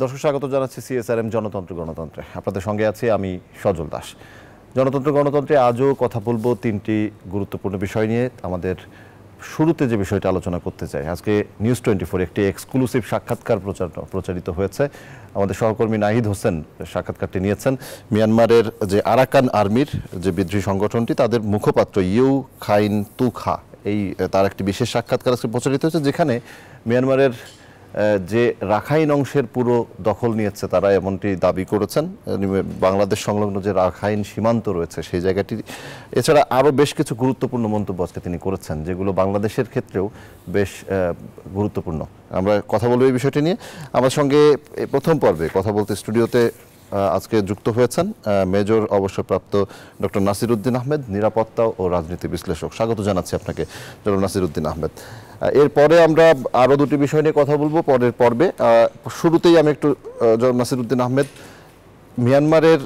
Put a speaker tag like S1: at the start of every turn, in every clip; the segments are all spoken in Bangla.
S1: দর্শক স্বাগত জানাচ্ছি সিএসআরএম জনতন্ত্র গণতন্ত্রে। আপনাদের সঙ্গে আছি আমি সজল দাস। জনতন্ত্র গণতন্ত্রে আজও কথা বলবো তিনটি গুরুত্বপূর্ণ বিষয় নিয়ে। আমাদের শুরুতে যে বিষয়টা আলোচনা করতে চাই, আজকে নিউজ 24 একটি এক্সক্লুসিভ সাক্ষাৎকার প্রচারিত হয়েছে। আমাদের সহকর্মী নাহিদ হোসেন সাক্ষাৎকারটি নিয়েছেন। মিয়ানমারের যে আরাকান আর্মির যে বিদ্রোহী সংগঠনটি, তাদের মুখপাত্র ইউ খাইন তুখা, তার একটি বিশেষ সাক্ষাৎকার আজকে প্রচারিত হয়েছে, যেখানে মিয়ানমারের যে রাখাইন অংশের পুরো দখল নিয়েছে তারা এমনটি দাবি করেছেন। বাংলাদেশ সংলগ্ন যে রাখাইন সীমান্ত রয়েছে সেই জায়গাটি, এছাড়া আরও বেশ কিছু গুরুত্বপূর্ণ মন্তব্য আজকে তিনি করেছেন, যেগুলো বাংলাদেশের ক্ষেত্রেও বেশ গুরুত্বপূর্ণ। আমরা কথা বলবো এই বিষয়টি নিয়ে। আমার সঙ্গে প্রথম পর্বে কথা বলতে স্টুডিওতে আজকে যুক্ত হয়েছেন মেজর অবসরপ্রাপ্ত ডক্টর নাসিরউদ্দিন আহমেদ, নিরাপত্তা ও রাজনীতি বিশ্লেষক। স্বাগত জানাচ্ছি আপনাকে ডক্টর নাসিরউদ্দিন আহমেদ। এরপরে আমরা আরও দুটি বিষয় নিয়ে কথা বলবো পরের পর্বে। শুরুতেই আমি একটু নাসিরউদ্দিন আহমেদ, মিয়ানমারের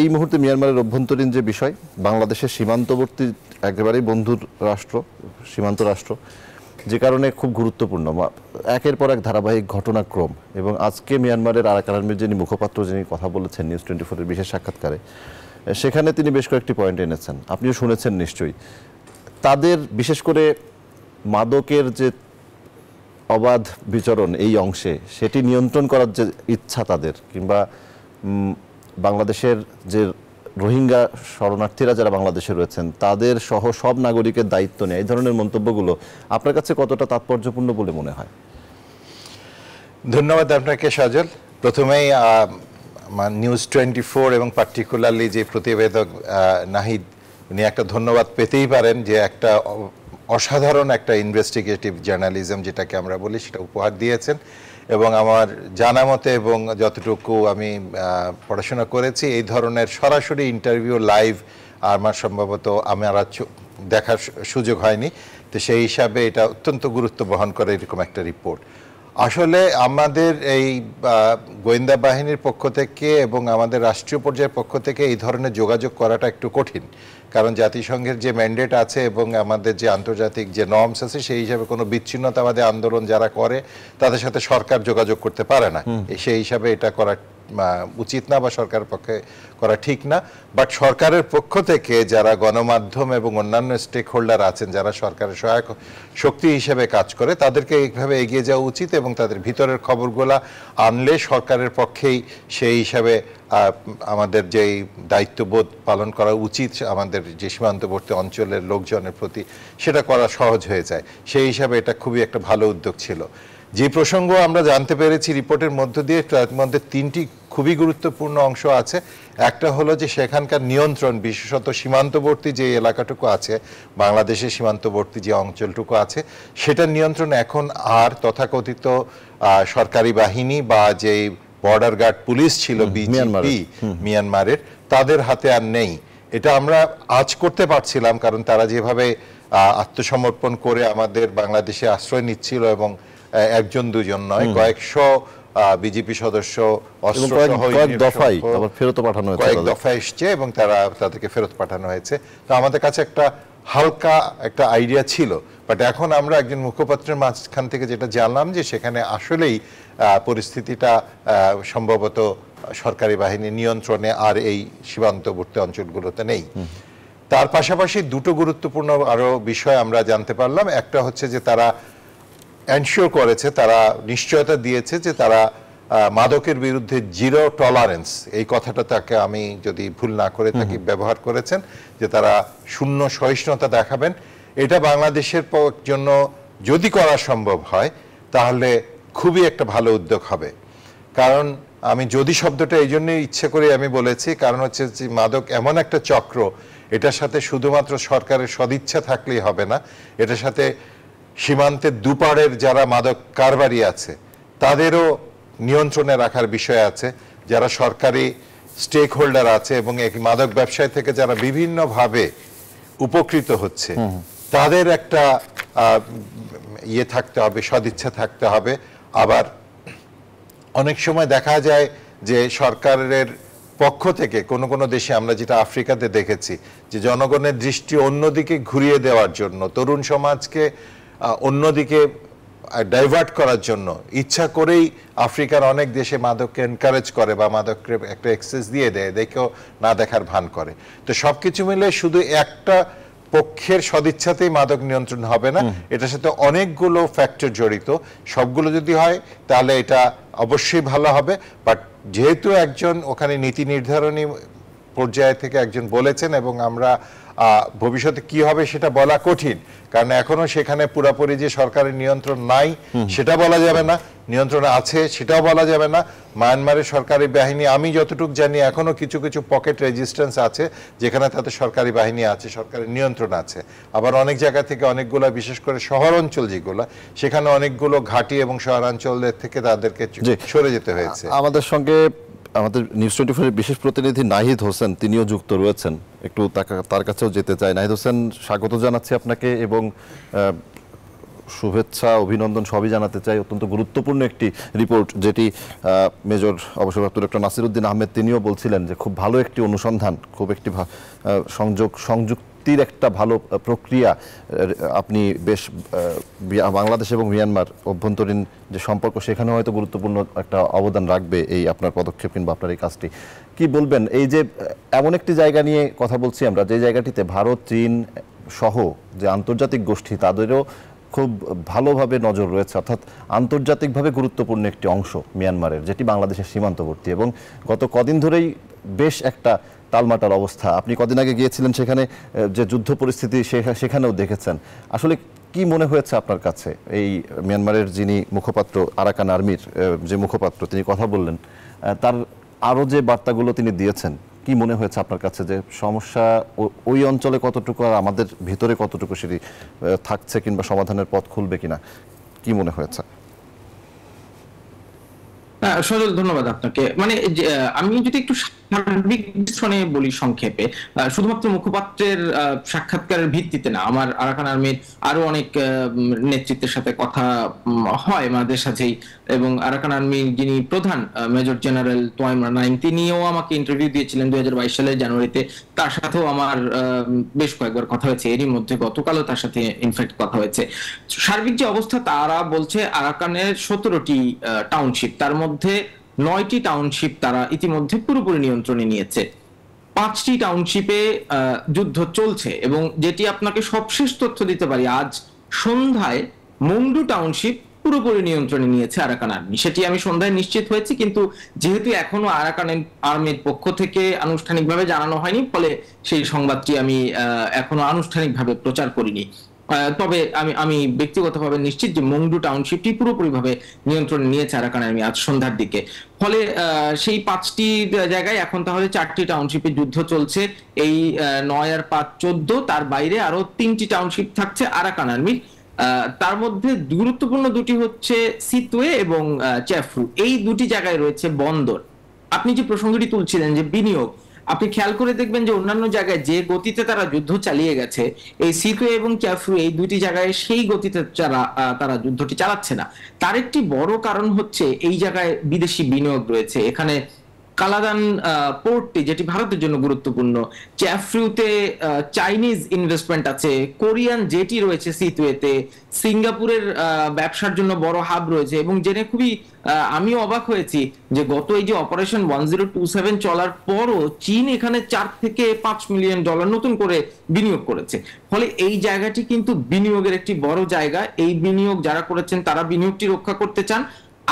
S1: এই মুহূর্তে মিয়ানমারের অভ্যন্তরীণ যে বিষয়, বাংলাদেশের সীমান্তবর্তী একেবারেই বন্ধুর রাষ্ট্র, সীমান্ত রাষ্ট্র, যে কারণে খুব গুরুত্বপূর্ণ একের পর এক ধারাবাহিক ঘটনাক্রম। এবং আজকে মিয়ানমারের আরাকান আর্মির যিনি মুখপাত্র, যিনি কথা বলেছেন নিউজ 24-এর বিশেষ সাক্ষাৎকারে, সেখানে তিনি বেশ কয়েকটি পয়েন্ট এনেছেন, আপনিও শুনেছেন নিশ্চয়ই। তাদের বিশেষ করে মাদকের যে অবাধ বিচরণ এই অংশে, সেটি নিয়ন্ত্রণ করার যে ইচ্ছা তাদের, কিংবা বাংলাদেশের যে রোহিঙ্গা শরণার্থীরা যারা বাংলাদেশে রয়েছেন তাদের সহ সব নাগরিকের দায়িত্ব নেয়, এই ধরনের মন্তব্যগুলো আপনার কাছে কতটা তাৎপর্যপূর্ণ বলে মনে হয়?
S2: ধন্যবাদ আপনাকে সজল। প্রথমেই নিউজ 24 এবং পার্টিকুলারলি যে প্রতিবেদক নাহিদ, উনি একটা ধন্যবাদ পেতেই পারেন, যে একটা অসাধারণ একটা ইনভেস্টিগেটিভ জার্নালিজম যেটাকে আমরা বলি সেটা উপহার দিয়েছেন। এবং আমার জানা মতে এবং যতটুকু আমি পড়াশোনা করেছি, এই ধরনের সরাসরি ইন্টারভিউ লাইভ আমার সম্ভবত আমার দেখার সুযোগ হয়নি। তো সেই হিসাবে এটা অত্যন্ত গুরুত্ব বহন করে এরকম একটা রিপোর্ট। আসলে আমাদের এই গোয়েন্দা বাহিনীর পক্ষ থেকে এবং আমাদের রাষ্ট্রীয় পর্যায়ের পক্ষ থেকে এই ধরনের যোগাযোগ করাটা একটু কঠিন, কারণ জাতিসংঘের যে ম্যান্ডেট আছে এবং আমাদের যে আন্তর্জাতিক যে নর্মস আছে, সেই হিসাবে কোনো বিচ্ছিন্নতাবাদী আন্দোলন যারা করে তাদের সাথে সরকার যোগাযোগ করতে পারে না। সেই হিসাবে এটা করা উচিত না বা সরকারের পক্ষে করা ঠিক না। বাট সরকারের পক্ষ থেকে যারা গণমাধ্যম এবং অন্যান্য স্টেক হোল্ডার আছেন, যারা সরকারের সহায়ক শক্তি হিসেবে কাজ করে, তাদেরকে এইভাবে এগিয়ে যাওয়া উচিত এবং তাদের ভিতরের খবরগুলা আনলে সরকারের পক্ষেই সেই হিসাবে আমাদের যেই দায়িত্ববোধ পালন করা উচিত আমাদের যে সীমান্তবর্তী অঞ্চলের লোকজনের প্রতি, সেটা করা সহজ হয়ে যায়। সেই হিসাবে এটা খুবই একটা ভালো উদ্যোগ ছিল। যে প্রসঙ্গ আমরা জানতে পেরেছি রিপোর্টের মধ্য দিয়ে, তার মধ্যে তিনটি খুবই গুরুত্বপূর্ণ অংশ আছে। একটা হলো যে সেখানকার নিয়ন্ত্রণ, বিশেষত সীমান্তবর্তী যে এলাকাটুকু আছে, বাংলাদেশের সীমান্তবর্তী যে অঞ্চলটুকু আছে, সেটার নিয়ন্ত্রণ এখন আর তথাকথিত সরকারি বাহিনী বা যে বর্ডার গার্ড পুলিশ ছিল বিজিপি মিয়ানমারের, তাদের হাতে আর নেই। এটা আমরা আজ করতে পারছিলাম, কারণ তারা যেভাবে আত্মসমর্পণ করে আমাদের বাংলাদেশে আশ্রয় নিচ্ছিল এবং একজন দুজন নয়, কয়েকশো বিজেপি সদস্য কয়েক দফায় এসছে এবং তাদেরকে ফেরত পাঠানো হয়েছে। তো আমাদের কাছে একটা হালকা একটা আইডিয়া ছিল। বাট এখন আমরা একজন মুখপাত্রের মাঝখান থেকে যেটা জানলাম, যে সেখানে আসলেই পরিস্থিতিটা সম্ভবত সরকারি বাহিনীর নিয়ন্ত্রণে আর এই সীমান্তবর্তী অঞ্চলগুলোতে নেই। তার পাশাপাশি দুটো গুরুত্বপূর্ণ আরো বিষয় আমরা জানতে পারলাম। একটা হচ্ছে যে তারা এনশিওর করেছে, তারা নিশ্চয়তা দিয়েছে যে তারা মাদকের বিরুদ্ধে জিরো টলারেন্স, এই কথাটা তাকে আমি যদি ভুল না করে থাকি ব্যবহার করেছেন, যে তারা শূন্য সহিষ্ণুতা দেখাবেন। এটা বাংলাদেশের জন্য যদি করা সম্ভব হয় তাহলে খুবই একটা ভালো উদ্যোগ হবে। কারণ আমি যদি শব্দটা এই জন্যই ইচ্ছে করে আমি বলেছি, কারণ হচ্ছে যে মাদক এমন একটা চক্র, এটার সাথে শুধুমাত্র সরকারের সদিচ্ছা থাকলেই হবে না, এটার সাথে সীমান্তের দুপারের যারা মাদক কারবারি আছে তাদেরও নিয়ন্ত্রণে রাখার বিষয় আছে, যারা সরকারি স্টেক হোল্ডার আছে এবং এই মাদক ব্যবসায় থেকে যারা বিভিন্নভাবে উপকৃত হচ্ছে, তাদের একটা থাকতে হবে, সদিচ্ছা থাকতে হবে। আবার অনেক সময় দেখা যায় যে সরকারের পক্ষ থেকে কোনো দেশে, আমরা যেটা আফ্রিকাতে দেখেছি, যে জনগণের দৃষ্টি অন্যদিকে ঘুরিয়ে দেওয়ার জন্য, তরুণ সমাজকে অন্যদিকে ডাইভার্ট করার জন্য ইচ্ছা করেই আফ্রিকার অনেক দেশে মাদককে এনকারেজ করে বা মাদককে একটা এক্সেস দিয়ে দেয়, দেখেও না দেখার ভান করে। তো সবকিছু মিলে শুধু একটা পক্ষের সদিচ্ছাতেই মাদক নিয়ন্ত্রণ হবে না, এটার সাথে অনেকগুলো ফ্যাক্টর জড়িত। সবগুলো যদি হয় তাহলে এটা অবশ্যই ভালো হবে। বাট যেহেতু একজন ওখানে নীতি নির্ধারণী পর্যায়ে থেকে একজন বলেছেন, এবং আমরা ভবিষ্যতে কি হবে সেটা বলা কঠিন, কারণ এখনো সেখানে পুরোপুরি যে সরকারের নিয়ন্ত্রণ নাই সেটা বলা যাবে না, নিয়ন্ত্রণ আছে সেটাও বলা যাবে না। মায়ানমারের সরকারি বাহিনী, আমি যতটুকু জানি, এখনো কিছু কিছু পকেট রেজিস্ট্যান্স আছে যেখানে তাদের সরকারি বাহিনী আছে, সরকারের নিয়ন্ত্রণ আছে। আবার অনেক জায়গা থেকে অনেকগুলো, বিশেষ করে শহর অঞ্চল যেগুলো, সেখানে অনেকগুলো ঘাঁটি এবং শহরাঞ্চলের থেকে তাদেরকে সরে যেতে হয়েছে।
S1: আমাদের সঙ্গে আমাদের নিউজ 24 এর বিশেষ প্রতিনিধি নাহিদ হোসেন, তিনিও যুক্ত রয়েছেন, একটু তার কাছেও যেতে চাই। নাহিদ হোসেন, স্বাগত জানাচ্ছি আপনাকে এবং শুভেচ্ছা, অভিনন্দন সবই জানাতে চাই। অত্যন্ত গুরুত্বপূর্ণ একটি রিপোর্ট, যেটি মেজর অবসরপ্রাপ্ত ডক্টর নাসিরউদ্দিন আহমেদ তিনিও বলছিলেন যে খুব ভালো একটি অনুসন্ধান, খুব একটি সংযুক্তির একটা ভালো প্রক্রিয়া। আপনি বেশ বাংলাদেশ এবং মিয়ানমার অভ্যন্তরীণ যে সম্পর্ক, সেখানে হয়তো গুরুত্বপূর্ণ একটা অবদান রাখবে এই আপনার পদক্ষেপ কিংবা আপনার এই কাজটি। কি বলবেন, এই যে এমন একটি জায়গা নিয়ে কথা বলছি আমরা, যে জায়গাটিতে ভারত, চীন সহ যে আন্তর্জাতিক গোষ্ঠী, তাদেরও খুব ভালোভাবে নজর রয়েছে, অর্থাৎ আন্তর্জাতিকভাবে গুরুত্বপূর্ণ একটি অংশ মিয়ানমারের, যেটি বাংলাদেশের সীমান্তবর্তী, এবং গত কদিন ধরেই বেশ একটা টালমাটাল অবস্থা। আপনি কদিন আগে গিয়েছিলেন সেখানে, যে যুদ্ধ পরিস্থিতি সেখানেও দেখেছেন। আসলে কি মনে হয়েছে আপনার কাছে? এই মিয়ানমারের যিনি মুখপাত্র, আরাকান আর্মির যে মুখপাত্র, তিনি কথা বললেন, তার আরও যে বার্তাগুলো তিনি দিয়েছেন, কি মনে হয়েছে আপনার কাছে যে সমস্যা ওই অঞ্চলে কতটুকু আর আমাদের ভিতরে কতটুকু সেটি থাকছে, কিংবা সমাধানের পথ খুলবে কিনা, কি মনে হয়েছে?
S3: সজল, ধন্যবাদ আপনাকে। মানে আমি যদি একটু সার্বিক দৃশ্যনে বলি সংক্ষেপে, শুধুমাত্র মুখপাত্রের সাক্ষাৎকারের ভিত্তিতে না, আমার আরাকান আর্মির আরো অনেক নেতৃত্বের সাথে কথা হয় আমাদের সাথেই, এবং আরাকান আর্মির যিনি প্রধান মেজর জেনারেল তোয়াইম রানাইম, তিনিও আমাকে ইন্টারভিউ দিয়েছিলেন 2022 সালের জানুয়ারিতে। তার সাথেও আমার বেশ কয়েকবার কথা হয়েছে, এরই মধ্যে গতকালও তার সাথে ইনফ্যাক্ট কথা হয়েছে। সার্বিক যে অবস্থা, তারা বলছে আরাকানের 17টি টাউনশিপ, তার মধ্যে 9টি টাউনশিপ তারা ইতিমধ্যে পুরোপুরি নিয়ন্ত্রণে নিয়েছে। 5টি টাউনশিপে যুদ্ধ চলছে, এবং যেটি আপনাকে সবশেষ তথ্য দিতে পারি, আজ সন্ধ্যায় মংডু টাউনশিপ পুরোপুরি নিয়ন্ত্রণে নিয়েছে আরাকান আর্মি। সেটি আমি সন্ধ্যায় নিশ্চিত হয়েছি, কিন্তু যেহেতু এখনো আরাকান আর্মির পক্ষ থেকে আনুষ্ঠানিকভাবে জানানো হয়নি, ফলে সেই সংবাদটি আমি এখনো আনুষ্ঠানিকভাবে প্রচার করিনি। তবে আমি ব্যক্তিগতভাবে নিশ্চিত যে মংডু টাউনশিপটি পুরোপুরিভাবে নিয়ন্ত্রণে নিয়েছে আরাকান আর্মি আজ সন্ধ্যার দিকে। ফলে সেই 5টি জায়গায় এখন তাহলে 4টি টাউনশিপে যুদ্ধ চলছে। এই 9 আর 5 14, তার বাইরে আরো 3টি টাউনশিপ থাকছে আরাকান আর্মির। তার মধ্যে গুরুত্বপূর্ণ দুটি হচ্ছে সিতুয়ে এবং চ্যাফ্রু। এই দুটি জায়গায় রয়েছে বন্দর। আপনি যে প্রসঙ্গটি তুলছিলেন যে বিনিয়োগ, আপনি খেয়াল করে দেখবেন যে অন্যান্য জায়গায় যে গতিতে তারা যুদ্ধ চালিয়ে গেছে, এই সিতুয়ে এবং চ্যাফ্রু, এই দুটি জায়গায় সেই গতিতে তারা যুদ্ধটি চালাচ্ছে না। তার একটি বড় কারণ হচ্ছে এই জায়গায় বিদেশি বিনিয়োগ রয়েছে। এখানে কালাদান পোর্টটি, যেটি ভারতের জন্য গুরুত্বপূর্ণ, চ্যাফ্রুতে চাইনিজ ইনভেস্টমেন্ট আছে, কোরিয়ান জেটি রয়েছে সিতুয়েতে, সিঙ্গাপুরের ব্যবসার জন্য বড় হাব রয়েছে। এবং জেনে খুবই আমিও অবাক হয়েছি যে গত এই যে অপারেশন 1027 চলার পরও চীন এখানে $4 থেকে $5 মিলিয়ন নতুন করে বিনিয়োগ করেছে। ফলে এই জায়গাটি কিন্তু বিনিয়োগের একটি বড় জায়গা। এই বিনিয়োগ যারা করেছেন তারা বিনিয়োগটি রক্ষা করতে চান।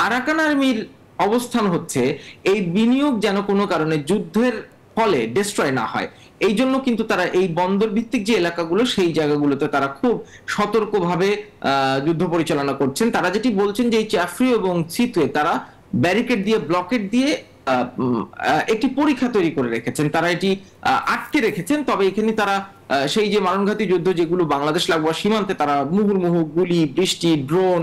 S3: আরাকান আর্মির অবস্থান হচ্ছে এই বিনিয়োগ যেন কোনো কারণে যুদ্ধের ফলে ডিস্ট্রয় না হয়, এই জন্য কিন্তু তারা এই বন্দর ভিত্তিক যে এলাকাগুলো, সেই জায়গাগুলোতে তারা খুব সতর্কভাবে যুদ্ধ পরিচালনা করছেন। তারা যেটি বলছেন যে এই চ্যাফ্রু এবং সিতুয়ে তারা ব্যারিকেড দিয়ে, ব্লকেট দিয়ে একটি পরীক্ষা তৈরি করে রেখেছেন, তারা এটি আটকে রেখেছেন। তবে এখানে তারা সেই যে মারণঘাতী যুদ্ধ যেগুলো বাংলাদেশ লাগোয়া সীমান্তে, তারা মুহুর্মুহু গুলি, বৃষ্টি, ড্রোন,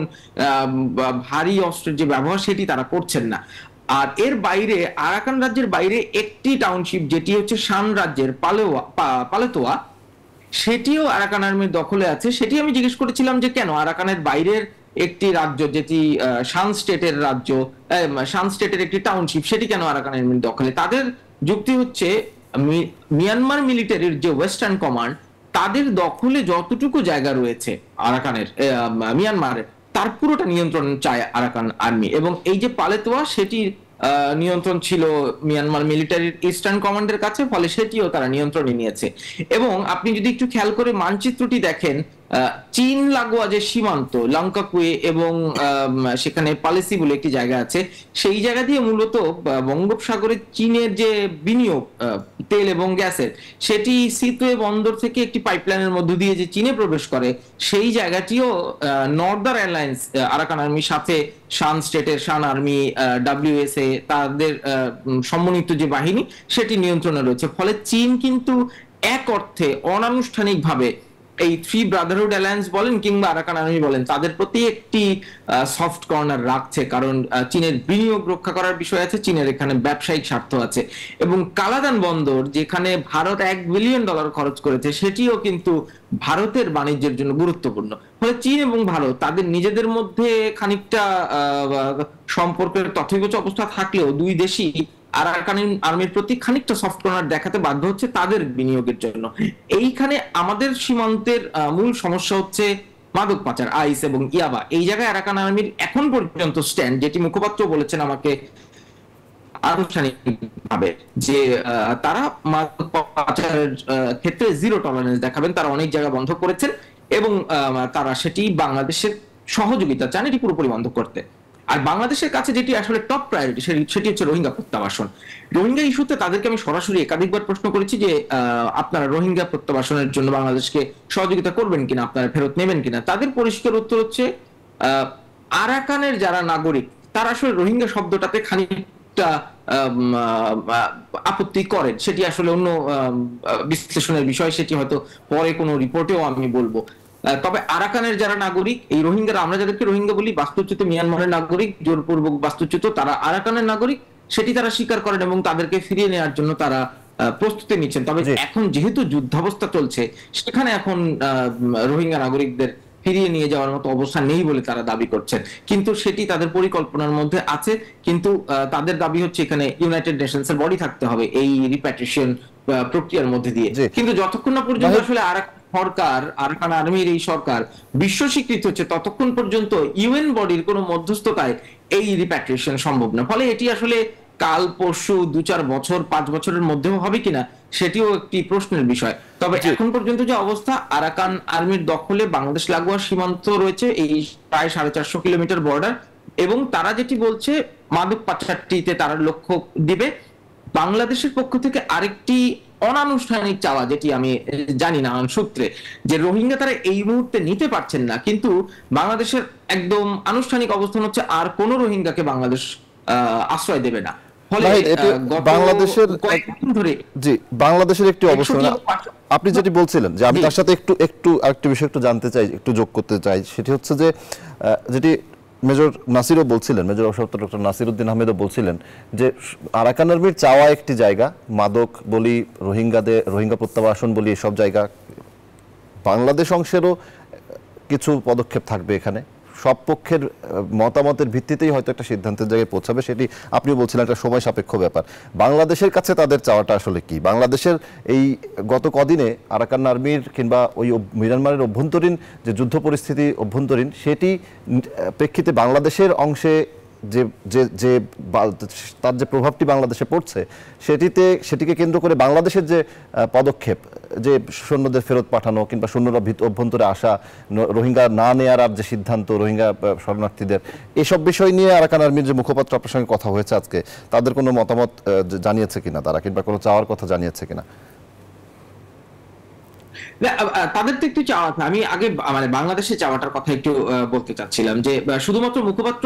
S3: ভারী অস্ত্রের যে ব্যবহার, সেটি তারা করছেন না। আর এর বাইরে, আরাকান রাজ্যের বাইরে একটি টাউনশিপ, যেটি হচ্ছে শান রাজ্যের পালেতোয়া, সেটিও আরাকান আর্মির দখলে আছে। সেটি আমি জিজ্ঞেস করেছিলাম যে কেন আরাকানের বাইরের একটি রাজ্য, যেটি শান স্টেটের রাজ্য, শান স্টেটের একটি টাউনশিপ, সেটি কেন আরাকান আর্মির দখলে। তাদের যুক্তি হচ্ছে মিয়ানমার মিলিটারির যে ওয়েস্টার্ন কমান্ড, তাদের দখলে যতটুকু জায়গা রয়েছে আরাকানের, মিয়ানমারের, তার পুরোটা নিয়ন্ত্রণ চায় আরাকান আর্মি, এবং এই যে পালেতোয়া সেটির নিয়ন্ত্রণ ছিল মিয়ানমার মিলিটারির ইস্টার্ন কমান্ডের কাছে, ফলে সেটিও তারা নিয়ন্ত্রণে নিয়েছে। এবং আপনি যদি একটু খেয়াল করে মানচিত্রটি দেখেন, চীন লাগোয়া যে সীমান্ত লঙ্কাকুয়ে এবং সেখানে পালেসি বলে একটি জায়গা আছে, সেই জায়গা দিয়ে মূলত বঙ্গোপসাগরে চীনের যে বিনিয়োগ তেল এবং গ্যাসের, সেটি সিতুয়ে বন্দর থেকে একটি পাইপলাইনের মধ্য দিয়ে যে চীনে প্রবেশ করে, সেই জায়গাটিও নর্দার্ন অ্যালায়েন্স আরাকান আর্মির সাথে শান স্টেটের শান আর্মি, ডাব্লিউএসএ তাদের সমন্বিত যে বাহিনী সেটি নিয়ন্ত্রণে রয়েছে। ফলে চীন কিন্তু এক অর্থে অনানুষ্ঠানিকভাবে এই থ্রি ব্রাদারহুড অ্যালায়েন্স বলেন কিংবা আরাকান আর্মি বলেন, তাদের প্রতি একটি সফট কর্নার রাখছে, কারণ চীনের বিনিয়োগ রক্ষা করার বিষয় আছে, চীনের এখানে ব্যবসায়িক স্বার্থ আছে। এবং কালাদান বন্দর যেখানে ভারত $1 বিলিয়ন খরচ করেছে, সেটিও কিন্তু ভারতের বাণিজ্যের জন্য গুরুত্বপূর্ণ। ফলে চীন এবং ভারত তাদের নিজেদের মধ্যে খানিকটা সম্পর্কের তথৈবচ অবস্থা থাকলেও দুই দেশই আরাকান আর্মির প্রতি খানিকটা সফট কর্নার দেখাতে বাধ্য হচ্ছে তাদের বিনিয়োগের জন্য। এইখানে আমাদের সীমান্তের মূল সমস্যা হচ্ছে মাদক পাচার, আইস এবং ইয়াবা। এই জায়গায় আরাকান আর্মির এখন পর্যন্ত স্ট্যান্ড, যেটি মুখপাত্র বলেছেন আমাকে আনুষ্ঠানিকভাবে, যে তারা মাদক পাচারের ক্ষেত্রে জিরো টলারেন্স দেখাবেন। তারা অনেক জায়গা বন্ধ করেছেন এবং তারা সেটি বাংলাদেশের সহযোগিতা চান এটি পুরোপুরি বন্ধ করতে। আর বাংলাদেশের কাছে যেটি আসলে টপ প্রায়োরিটি সেটি হচ্ছে রোহিঙ্গা প্রত্যাবাসন। রোহিঙ্গা ইস্যুতে তাদেরকে আমি সরাসরি একাধিকবার প্রশ্ন করেছি যে আপনারা রোহিঙ্গা প্রত্যাবাসনের জন্য বাংলাদেশকে সহযোগিতা করবেন কিনা, আপনারা ফেরত নেবেন কিনা। তাদের পরিষ্কার উত্তর হচ্ছে আরাকানের যারা নাগরিক তারা আসলে রোহিঙ্গা শব্দটাতে খানিকটা আপত্তি করেন। সেটি আসলে অন্য বিশ্লেষণের বিষয়, সেটি হয়তো পরে কোনো রিপোর্টেও আমি বলবো। তবে আরাকানের যারা নাগরিক, এই রোহিঙ্গারা, আমরা যাদেরকে রোহিঙ্গা বলি, বাস্তুচ্যুত মিয়ানমারের নাগরিক, জোরপূর্বক বাস্তুচ্যুত, তারা আরাকানের নাগরিক, সেটি তারা স্বীকার করেন এবং তাদেরকে ফিরিয়ে নেওয়ার জন্য তারা প্রস্তুতি নিচ্ছেন। তবে এখন যেহেতু যুদ্ধাবস্থা চলছে, সেখানে এখন রোহিঙ্গা নাগরিকদের ফিরিয়ে নিয়ে যাওয়ার মতো অবস্থা নেই বলে তারা দাবি করছেন, কিন্তু সেটি তাদের পরিকল্পনার মধ্যে আছে। কিন্তু তাদের দাবি হচ্ছে এখানে ইউনাইটেড নেশনস এর বডি থাকতে হবে এই রিপ্যাট্রিয়েশন প্রক্রিয়ার মধ্যে দিয়ে। কিন্তু যতক্ষণ না পর্যন্ত আসলে সরকার, আরাকান আর্মির এই সরকার বিশ্ব স্বীকৃত হচ্ছে, ততক্ষণ পর্যন্ত ইউএন বডির কোনো মধ্যস্থতায় এই রিপ্যাট্রিয়েশন সম্ভব না। ফলে এটি আসলে কাল পরশু 2-4 বছর 5 বছরের মধ্যেও হবে কিনা সেটিও একটি প্রশ্নের বিষয়। তবে এখন পর্যন্ত যে অবস্থা, আরাকান আর্মির দখলে বাংলাদেশ লাগোয়া সীমান্ত রয়েছে, এই প্রায় 450 কিলোমিটার বর্ডার, এবং তারা যেটি বলছে মাদক পাচারটিতে তারা লক্ষ্য দিবে। বাংলাদেশের পক্ষ থেকে আরেকটি অনানুষ্ঠানিক চাওয়া, যেটি আমি জানি না সূত্রে, যে রোহিঙ্গা তারা এই মুহূর্তে নিতে পারছেন না, কিন্তু বাংলাদেশের একদম আনুষ্ঠানিক অবস্থান হচ্ছে আর কোন রোহিঙ্গাকে বাংলাদেশ আশ্রয় দেবে না। ফলে
S1: বাংলাদেশের বাংলাদেশের একটি অবস্থান, আপনি যেটি বলছিলেন, যে আমি তার সাথে একটু আরেকটি বিষয় একটু জানতে চাই, একটু যোগ করতে চাই, সেটি হচ্ছে যে যেটি মেজর নাসিরও বলছিলেন, মেজর অবসরপ্রাপ্ত ডক্টর নাসির উদ্দিন আহমেদও বলছিলেন, যে আরাকান আর্মির চাওয়া একটি জায়গা, মাদক বলি, রোহিঙ্গা প্রত্যাবাসন বলি, এসব জায়গা, বাংলাদেশ অংশেরও কিছু পদক্ষেপ থাকবে এখানে, সব পক্ষের মতামতের ভিত্তিতেই হয়তো একটা সিদ্ধান্তের জায়গায় পৌঁছাবে। সেটি আপনিও বলছিলেন একটা সময় সাপেক্ষ ব্যাপার। বাংলাদেশের কাছে তাদের চাওয়াটা আসলে কি? বাংলাদেশের এই গত কদিনে আরাকান আর্মির কিংবা ওই মিয়ানমারের অভ্যন্তরীণ যে যুদ্ধ পরিস্থিতি অভ্যন্তরীণ, সেটি প্রেক্ষিতে বাংলাদেশের অংশে যে তার যে প্রভাবটি বাংলাদেশে পড়ছে, সেটিকে কেন্দ্র করে বাংলাদেশের যে পদক্ষেপ, যে সৈন্যদের ফেরত পাঠানো কিংবা সৈন্যরা অভ্যন্তরে আসা, রোহিঙ্গা না নেয়ার আর যে সিদ্ধান্ত, রোহিঙ্গা শরণার্থীদের, এসব বিষয় নিয়ে আরাকান আর্মির যে মুখপাত্র আপনার সঙ্গে কথা হয়েছে আজকে, তাদের কোনো মতামত জানিয়েছে কিনা তারা, কিংবা কোনো চাওয়ার কথা জানিয়েছে কিনা?
S3: তাদের তো একটু চাওয়া, আমি আগে মানে বাংলাদেশে চাওয়াটার কথা একটু বলতে চাচ্ছিলাম, যে শুধুমাত্র মুখপাত্র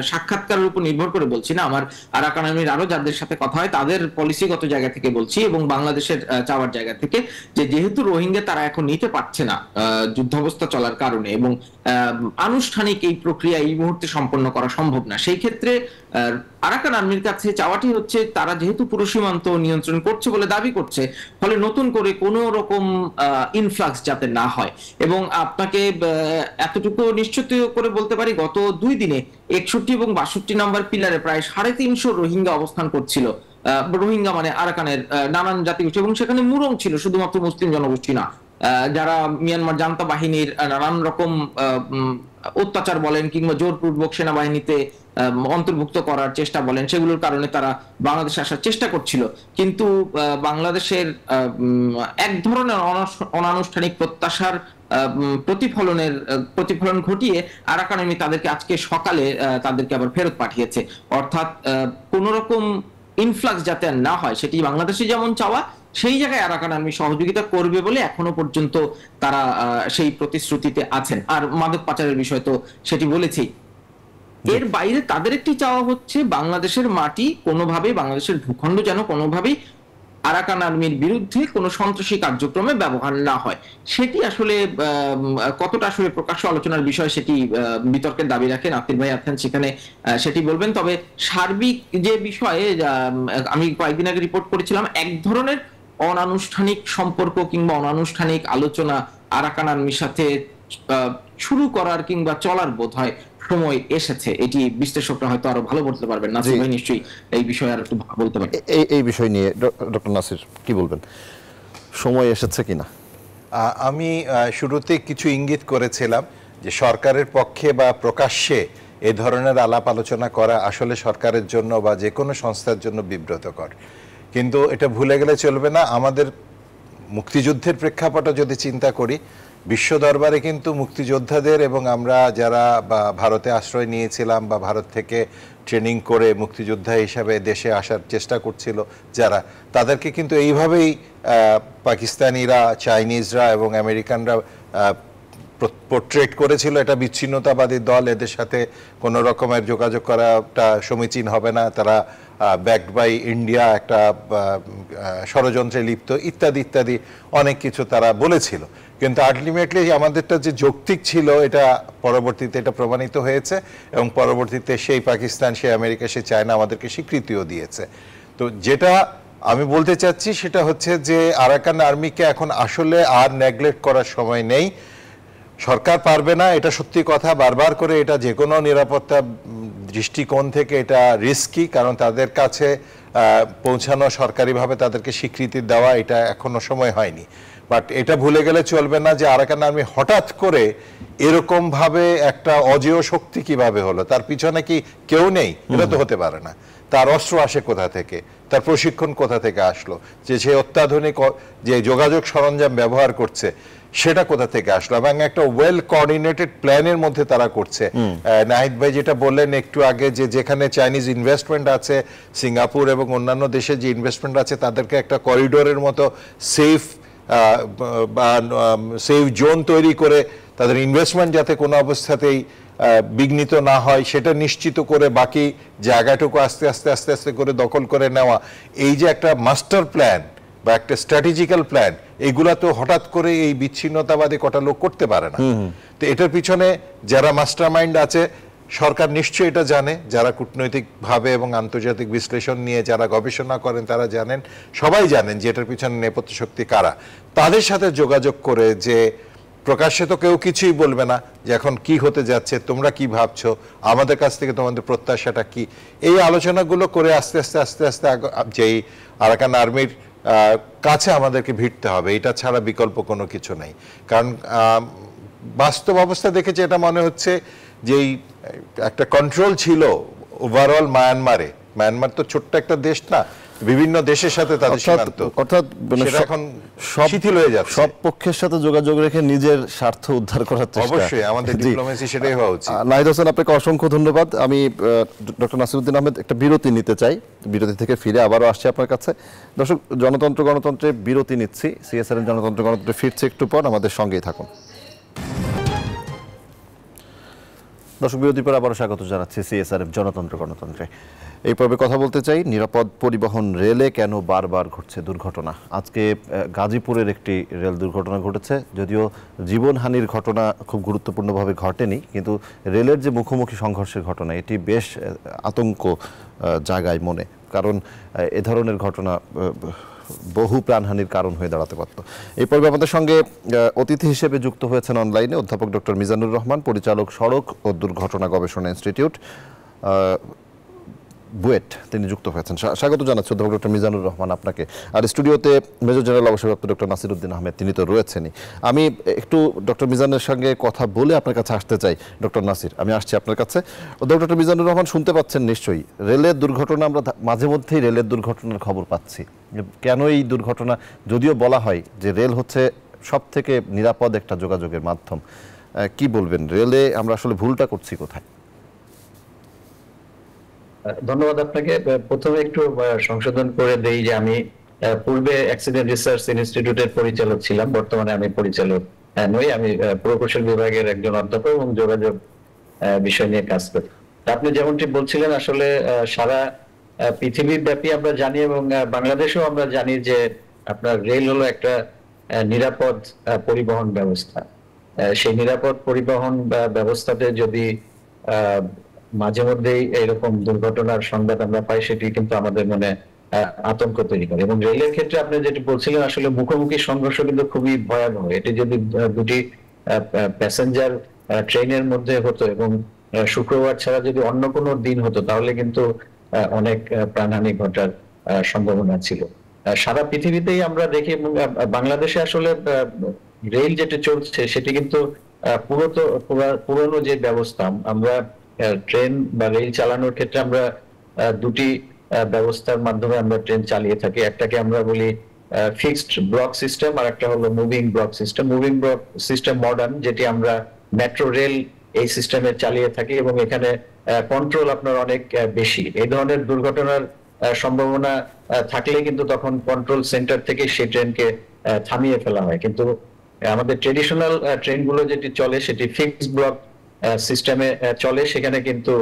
S3: সাক্ষাৎকারের উপর নির্ভর করে বলছি না, আমার আরাকান আর্মির আরো যাদের সাথে কথা হয় তাদের পলিসিগত জায়গা থেকে বলছি, এবং বাংলাদেশের চাওয়ার জায়গা থেকে, যে যেহেতু রোহিঙ্গা তারা এখন নিতে পারছে না যুদ্ধাবস্থা চলার কারণে, এবং আনুষ্ঠানিক এই প্রক্রিয়া এই মুহূর্তে সম্পন্ন করা সম্ভব না, সেই ক্ষেত্রে আরাকান আর্মির কাছে চাওয়াটি হচ্ছে, তারা যেহেতু পুরো সীমান্ত নিয়ন্ত্রণ করছে বলে দাবি করছে, ফলে নতুন করে কোনো রকম ইনফ্লাক্স যাতে না হয়। এবং আপনাকে এতটুকু নিশ্চিত করে বলতে পারি, গত 2 দিনে 61 এবং 62 নম্বর পিলারে প্রায় 350 রোহিঙ্গা অবস্থান করছিল। রোহিঙ্গা মানে আরাকানের নানান জাতিগোষ্ঠী, এবং সেখানে মুরং ছিল, শুধুমাত্র মুসলিম জনগোষ্ঠী না, যারা মিয়ানমার জান্তা বাহিনীর নানান রকম অত্যাচার বলেন কিংবা জোরপূর্বক সেনাবাহিনীতে অন্তর্ভুক্ত করার চেষ্টা বলেন, সেগুলোর কারণে তারা বাংলাদেশে আসার চেষ্টা করছিল। কিন্তু বাংলাদেশের এক ধরনের অনানুষ্ঠানিক প্রত্যাশার প্রতিফলন ঘটিয়ে আরাকান আর্মি তাদেরকে আজকে সকালে তাদেরকে আবার ফেরত পাঠিয়েছে। অর্থাৎ কোন রকম ইনফ্লাক্স যাতে না হয়, সেটি বাংলাদেশে যেমন চাওয়া, সেই জায়গায় আরাকান আর্মি সহযোগিতা করবে বলে এখনো পর্যন্ত তারা সেই প্রতিশ্রুতিতে আছেন। আর মাদক পাচারের বিষয় তো সেটি বলেছি। এর বাইরে তাদের একটি চাওয়া হচ্ছে বাংলাদেশের মাটি কোনোভাবেই, বাংলাদেশের ভূখণ্ড যেন কোনোভাবেই আরাকান আর্মির বিরুদ্ধে কোনো সন্ত্রাসী কার্যক্রমে ব্যবহার না হয়। সেটি আসলে কতটা আসলে প্রকাশ্য আলোচনার বিষয়, সেটি বিতর্কের দাবি রাখে। নাতির ভাই আছেন সেখানে, সেটি বলবেন। তবে সার্বিক যে বিষয়ে আমি কয়েকদিন আগে রিপোর্ট করেছিলাম, এক ধরনের অনানুষ্ঠানিক সম্পর্ক কিংবা অনানুষ্ঠানিক আলোচনা আরাকান আর্মির সাথে শুরু করার কিংবা চলার বোধ হয় সময় এসেছে। এটি বিশ্লেষকরা হয়তো আরো ভালো বলতে পারবেন। নাসির ভাই নিশ্চয়ই এই বিষয়ে আর একটু বলতে পারবেন।
S1: এই বিষয় নিয়ে ডক্টর নাসির কি বলবেন, সময় এসেছে কিনা?
S2: আমি শুরুতে কিছু ইঙ্গিত করেছিলাম যে সরকারের পক্ষে বা প্রকাশ্যে এই ধরনের আলাপ আলোচনা করা আসলে সরকারের জন্য বা যে কোনো সংস্থার জন্য বিব্রতকর। কিন্তু এটা ভুলে গেলে চলবে না, আমাদের মুক্তিযুদ্ধের প্রেক্ষাপটে যদি চিন্তা করি, বিশ্ব দরবারে কিন্তু মুক্তিযোদ্ধাদের এবং আমরা যারা বা ভারতে আশ্রয় নিয়েছিলাম বা ভারত থেকে ট্রেনিং করে মুক্তিযোদ্ধা হিসাবে দেশে আসার চেষ্টা করছিল যারা, তাদেরকে কিন্তু এইভাবেই পাকিস্তানিরা, চাইনিজরা এবং আমেরিকানরা পোর্ট্রেট করেছিল। এটা বিচ্ছিন্নতাবাদী দল, এদের সাথে কোনো রকমের যোগাযোগ করাটা সমীচীন হবে না, তারা ব্যাকড বাই ইন্ডিয়া, একটা ষড়যন্ত্রে লিপ্ত, ইত্যাদি ইত্যাদি অনেক কিছু তারা বলেছিল। কিন্তু আলটিমেটলি আমাদেরটা যে যৌক্তিক ছিল, এটা পরবর্তীতে এটা প্রমাণিত হয়েছে এবং পরবর্তীতে সেই পাকিস্তান, সেই আমেরিকা, সেই চায়না আমাদেরকে স্বীকৃতিও দিয়েছে। তো যেটা আমি বলতে চাচ্ছি সেটা হচ্ছে যে আরাকান আর্মিকে এখন আসলে আর নেগলেক্ট করার সময় নেই। সরকার পারবে না, এটা সত্যি কথা, বারবার করে এটা যে কোনো নিরাপত্তা দৃষ্টিকোণ থেকে এটা রিস্কি, কারণ তাদের কাছে পৌঁছানো, সরকারিভাবে তাদেরকে স্বীকৃতি দেওয়া, এটা এখনো সময় হয়নি। বাট এটা ভুলে গেলে চলবে না যে আরাকান আর্মি হঠাৎ করে এরকম ভাবে একটা অজেয় শক্তি কিভাবে হলো, তার পিছনে কি কেউ নেই? এটা তো হতে পারে না। তার অস্ত্র আসে কোথা থেকে, তার প্রশিক্ষণ কোথা থেকে আসলো, যে সে অত্যাধুনিক যে যোগাযোগ সরঞ্জাম ব্যবহার করছে সেটা কোথা থেকে আসলো, এবং একটা ওয়েল কোঅর্ডিনেটেড প্ল্যানের মধ্যে তারা করছে। নাহিদ ভাই যেটা বললেন একটু আগে, যে যেখানে চাইনিজ ইনভেস্টমেন্ট আছে, সিঙ্গাপুর এবং অন্যান্য দেশে যে ইনভেস্টমেন্ট আছে, তাদেরকে একটা করিডোরের মতো সেফ জোন তৈরি করে তাদের ইনভেস্টমেন্ট যাতে কোনো অবস্থাতেই বিঘ্নিত না হয় সেটা নিশ্চিত করে বাকি জায়গাটুকু আস্তে আস্তে আস্তে আস্তে করে দখল করে নেওয়া, এই যে একটা মাস্টার প্ল্যান বা একটা স্ট্র্যাটেজিক্যাল প্ল্যান, এগুলা তো হঠাৎ করে এই বিচ্ছিন্নতাবাদী কটা লোক করতে পারে না। তো এটার পিছনে যারা মাস্টার মাইন্ড আছে, সরকার নিশ্চয়ই এটা জানে, যারা কূটনৈতিকভাবে এবং আন্তর্জাতিক বিশ্লেষণ নিয়ে যারা গবেষণা করেন তারা জানেন, সবাই জানেন যে এটার পিছনে নেপথ্য শক্তি কারা। তাদের সাথে যোগাযোগ করে, যে প্রকাশ্যে তো কেউ কিছুই বলবে না যে এখন কি হতে যাচ্ছে, তোমরা কি ভাবছো, আমাদের কাছ থেকে তোমাদের প্রত্যাশাটা কি, এই আলোচনাগুলো করে আস্তে আস্তে আস্তে আস্তে যেই আরাকান আর্মির কাছে আমাদেরকে ভিড়তে হবে, এটা ছাড়া বিকল্প কোনো কিছু নেই। কারণ বাস্তব অবস্থা দেখেছে, এটা মনে হচ্ছে যেই একটা কন্ট্রোল ছিল ওভারঅল মায়ানমারে, মায়ানমার তো ছোট্ট একটা দেশ না, বিভিন্ন দেশের সাথে তাদের সীমান্ত,
S1: অর্থাৎ
S2: এখন শিথিল হয়ে যাচ্ছে।
S1: সব পক্ষের সাথে যোগাযোগ রেখে নিজের স্বার্থ উদ্ধার করার চেষ্টা,
S2: অবশ্যই আমাদের ডিপ্লোমেসি সেটাই হওয়া উচিত।
S1: নাহিদ হোসেন, আপনাকে অসংখ্য ধন্যবাদ। আমি ডক্টর নাসিরউদ্দিন আহমেদ একটা বিরতি নিতে চাই, বিরতি থেকে ফিরে আবারও আসছি আপনার কাছে। দর্শক, জনতন্ত্র গণতন্ত্রে বিরতি নিচ্ছি, সিএসআরএম জনতন্ত্র গণতন্ত্রে ফিরছে একটু পর, আমাদের সঙ্গেই থাকুন। দর্শক, বিরতির পর আবারও স্বাগত জানাচ্ছি সিএসআরএম জনতন্ত্র গণতন্ত্রে। এই পর্বে কথা বলতে চাই নিরাপদ পরিবহন রেলে কেন বারবার ঘটছে দুর্ঘটনা। আজকে গাজীপুরের একটি রেল দুর্ঘটনা ঘটেছে, যদিও জীবনহানির ঘটনা খুব গুরুত্বপূর্ণভাবে ঘটেনি, কিন্তু রেলের যে মুখোমুখি সংঘর্ষের ঘটনা, এটি বেশ আতঙ্ক জায়গায় মনে, কারণ এ ধরনের ঘটনা বহু প্রাণহানির কারণ হয়ে দাঁড়াতে পারত। এই পর্বে আমাদের সঙ্গে অতিথি হিসেবে যুক্ত হয়েছেন অনলাইনে অধ্যাপক ডক্টর মিজানুর রহমান, পরিচালক, সড়ক ও দুর্ঘটনা গবেষণা ইনস্টিটিউট। বুয়েট তিনি যুক্ত হয়েছেন। স্বাগত জানাচ্ছি অধ্যাপক ডক্টর মিজানুর রহমান আপনাকে। আর স্টুডিওতে মেজর জেনারেল অবসরপ্রাপ্ত ডক্টর নাসিরউদ্দিন আহমেদ, তিনি তো রয়েছেনই। আমি একটু ডক্টর মিজানের সঙ্গে কথা বলে আপনার কাছে আসতে চাই। ডক্টর নাসির, আমি আসছি আপনার কাছে। অধ্যাপক ডক্টর মিজানুর রহমান, শুনতে পাচ্ছেন নিশ্চয়ই, রেলের দুর্ঘটনা, আমরা মাঝে মধ্যেই রেলের দুর্ঘটনার খবর পাচ্ছি। কেন এই দুর্ঘটনা? যদিও বলা হয় যে রেল হচ্ছে সব থেকে নিরাপদ একটা যোগাযোগের মাধ্যম, কি বলবেন, রেলে আমরা আসলে ভুলটা করছি কোথায়?
S4: ধন্যবাদ আপনাকে। প্রথমে একটু সংশোধন করে দেই যে আমি পূর্বে অ্যাক্সিডেন্ট রিসার্চ ইনস্টিটিউটের পরিচালক ছিলাম, বর্তমানে আমি পরিচালক নই। আমি প্রকৌশল বিভাগের একজন অধ্যাপক এবং যোগাযোগ বিষয় নিয়ে কাজ করি। আপনি যেমনটি বলছিলেন, আসলে সারা পৃথিবী ব্যাপী আমরা জানি এবং বাংলাদেশেও আমরা জানি যে আপনার রেল হলো একটা নিরাপদ পরিবহন ব্যবস্থা। সেই নিরাপদ পরিবহন ব্যবস্থাতে যদি মাঝে মধ্যেই এরকম দুর্ঘটনার সংবাদ আমরা পাই, সেটি কিন্তু আমাদের মনে আতঙ্ক তৈরি করে। এবং রেলের ক্ষেত্রে আপনি যেটি বলছিলেন, আসলে মুখোমুখি সংঘর্ষ কিন্তু খুবই ভয়াবহ। এটি যদি দুটি প্যাসেঞ্জার ট্রেনের মধ্যে হতো এবং শুক্রবার ছাড়া যদি অন্য কোনো দিন হতো, তাহলে কিন্তু অনেক প্রাণহানি ঘটার সম্ভাবনা ছিল। সারা পৃথিবীতেই আমরা দেখি এবং বাংলাদেশে আসলে রেল যেটা চলছে সেটি কিন্তু পুরনো যে ব্যবস্থা, আমরা ট্রেন বা রেল চালানোর ক্ষেত্রে আমরা দুটি ব্যবস্থার মাধ্যমে আমরা ট্রেন চালিয়ে থাকি। একটাকে আমরা বলি ফিক্সড ব্লক সিস্টেম, আর একটা হলো moving block system. Moving block system modern, যেটি আমরা মেট্রো রেল এই সিস্টেমে চালিয়ে থাকি এবং এখানে কন্ট্রোল আপনার অনেক বেশি। এই ধরনের দুর্ঘটনার সম্ভাবনা থাকলে কিন্তু তখন কন্ট্রোল সেন্টার থেকে সেই ট্রেনকে থামিয়ে ফেলা হয়। কিন্তু আমাদের ট্রেডিশনাল ট্রেনগুলো যেটি চলে সেটি ফিক্সড ব্লক সিস্টেমে চলে। সেখানে কিন্তু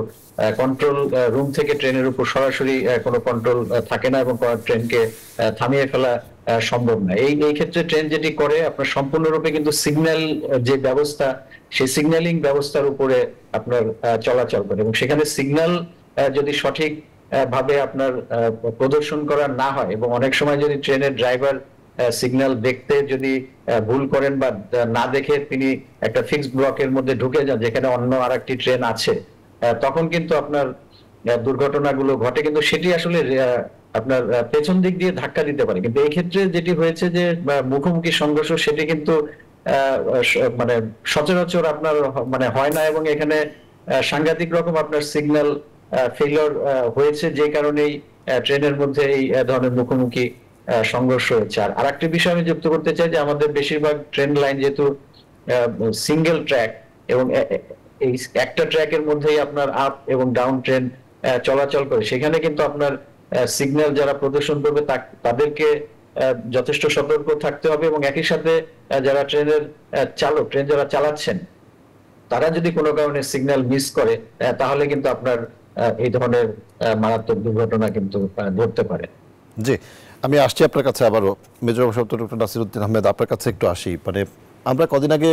S4: কন্ট্রোল রুম থেকে ট্রেনের উপর সরাসরি কোনো কন্ট্রোল থাকে না এবং ট্রেনকে থামিয়ে ফেলা সম্ভব না। এই ক্ষেত্রে ট্রেন যেটি করে, আপনার সম্পূর্ণরূপে কিন্তু সিগন্যাল যে ব্যবস্থা, সেই সিগন্যালিং ব্যবস্থার উপরে আপনার চলাচল করে এবং সেখানে সিগন্যাল যদি সঠিক ভাবে আপনার প্রদর্শন করা না হয় এবং অনেক সময় যদি ট্রেনের ড্রাইভার সিগন্যাল দেখতে যদি ভুল করেন বা না দেখে তিনি একটা ফিক্সড ব্লকের মধ্যে ঢুকে যান যেখানে অন্য আরেকটি ট্রেন আছে, তখন কিন্তু আপনার দুর্ঘটনাগুলো ঘটে। কিন্তু সেটি আসলে আপনার পেছন দিক দিয়ে ধাক্কা দিতে পারে। কিন্তু এই ক্ষেত্রে যেটি হয়েছে যে মুখোমুখি সংঘর্ষ, সেটি কিন্তু মানে সচরাচর আপনার মানে হয় না এবং এখানে সাংঘাতিক রকম আপনার সিগন্যাল ফেলিওর হয়েছে, যে কারণেই ট্রেনের মধ্যে এই ধরনের মুখোমুখি সংঘর্ষ হয়েছে। আর আরেকটি বিষয় আমি যুক্ত করতে চাই যে আমাদের বেশিরভাগ ট্রেন লাইন যেহেতু সিঙ্গেল ট্র্যাক এবং এই একটা ট্র্যাকের মধ্যেই আপনার আপ এবং ডাউন ট্রেন চলাচল করে, সেখানে কিন্তু আপনার সিগন্যাল যারা প্রদর্শন করবে তাদেরকে যথেষ্ট সতর্ক থাকতে হবে এবং একই সাথে যারা ট্রেনের চালক, ট্রেন যারা চালাচ্ছেন, তারা যদি কোনো কারণে সিগন্যাল মিস করে তাহলে কিন্তু আপনার এই ধরনের মারাত্মক দুর্ঘটনা কিন্তু ঘটতে পারে।
S1: জি, আমি আসছি আপনার কাছে আবারও। মেজর অবসরপ্রাপ্ত ডক্টর নাসিরউদ্দিন আহমেদ, আপনার কাছে একটু আসি। মানে আমরা কদিন আগে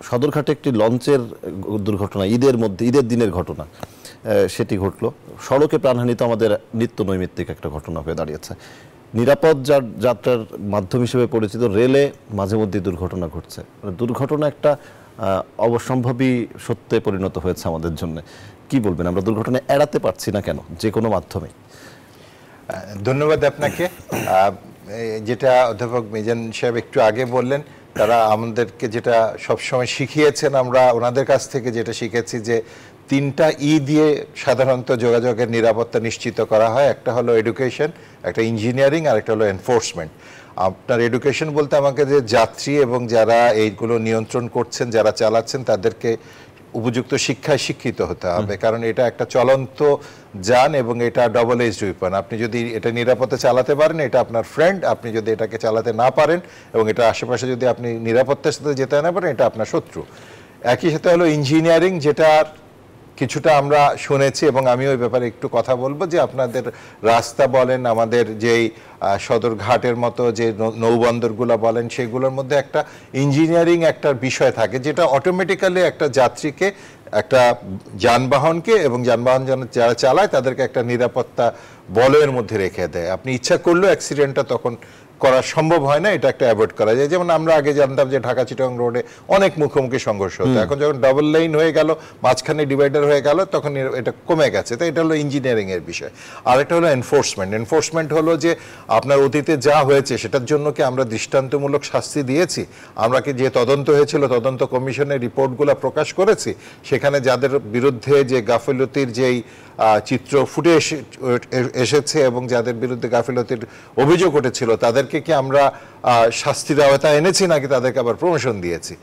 S1: সদরঘাটে একটি লঞ্চের দুর্ঘটনা, ঈদের দিনের ঘটনা সেটি ঘটলো। সড়কে প্রাণহানি তো আমাদের নিত্য নৈমিত্তিক একটা ঘটনা হয়ে দাঁড়িয়েছে। নিরাপদ যাত্রার মাধ্যম হিসেবে পরিচিত রেলে মাঝে মধ্যে দুর্ঘটনা ঘটছে। দুর্ঘটনা একটা অবশ্যম্ভাবী সত্যে পরিণত হয়েছে আমাদের জন্য। কি বলবেন, আমরা দুর্ঘটনা এড়াতে পারছি না কেন যে কোনো মাধ্যমে?
S2: ধন্যবাদ আপনাকে। যেটা অধ্যাপক মিজান সাহেব একটু আগে বললেন, তারা আমাদেরকে যেটা সবসময় শিখিয়েছেন, আমরা ওনাদের কাছ থেকে যেটা শিখেছি যে 3টা ই দিয়ে সাধারণত যোগাযোগের নিরাপত্তা নিশ্চিত করা হয়। একটা হলো এডুকেশন, একটা ইঞ্জিনিয়ারিং, আর একটা হলো এনফোর্সমেন্ট। আপনার এডুকেশন বলতে আমাকে যে যাত্রী এবং যারা এইগুলো নিয়ন্ত্রণ করছেন, যারা চালাচ্ছেন, তাদেরকে উপযুক্ত শিক্ষায় শিক্ষিত হতে হবে, কারণ এটা একটা চলন্ত যান এবং এটা ডবল এজড ওয়েপন। আপনি যদি এটা নিরাপদে চালাতে পারেন, এটা আপনার ফ্রেন্ড। আপনি যদি এটাকে চালাতে না পারেন এবং এটা আশেপাশে যদি আপনি নিরাপত্তার সাথে যেতে না পারেন, এটা আপনার শত্রু। একই সাথে হলো ইঞ্জিনিয়ারিং, যেটার কিছুটা আমরা শুনেছি এবং আমি ওই ব্যাপারে একটু কথা বলবো যে আপনাদের রাস্তা বলেন, আমাদের যেই সদরঘাটের মতো যে নৌবন্দরগুলো বলেন, সেগুলোর মধ্যে একটা ইঞ্জিনিয়ারিং একটা বিষয় থাকে, যেটা অটোমেটিক্যালি একটা যাত্রীকে, একটা যানবাহনকে এবং যানবাহন যারা চালায় তাদেরকে একটা নিরাপত্তা বলয়ের মধ্যে রেখে দেয়। আপনি ইচ্ছা করলেও অ্যাক্সিডেন্টটা তখন করা সম্ভব হয় না, এটা একটা অ্যাভয়েড করা যায়। যেমন আমরা আগে জানতাম যে ঢাকা চিটাগং রোডে অনেক মুখোমুখি সংঘর্ষ হতো, এখন যখন ডাবল লাইন হয়ে গেল, মাঝখানে ডিভাইডার হয়ে গেল, তখন এটা কমে গেছে। তো এটা হলো ইঞ্জিনিয়ারিং এর বিষয়। আর একটা হলো এনফোর্সমেন্ট হলো যে আপনার অতীতে যা হয়েছে সেটার জন্য কি আমরা দৃষ্টান্তমূলক শাস্তি দিয়েছি? আমরা কি যে তদন্ত হয়েছিল তদন্ত কমিশনের রিপোর্টগুলো প্রকাশ করেছি? সেখানে যাদের বিরুদ্ধে যে গাফিলতির যেই চিত্র ফুটে এসেছে এবং যাদের বিরুদ্ধে গাফিলতির অভিযোগ উঠেছিল তাদেরকে কি আমরা শাস্তির আওতায় এনেছি, নাকি তাদেরকে আবার প্রমোশন দিয়েছি?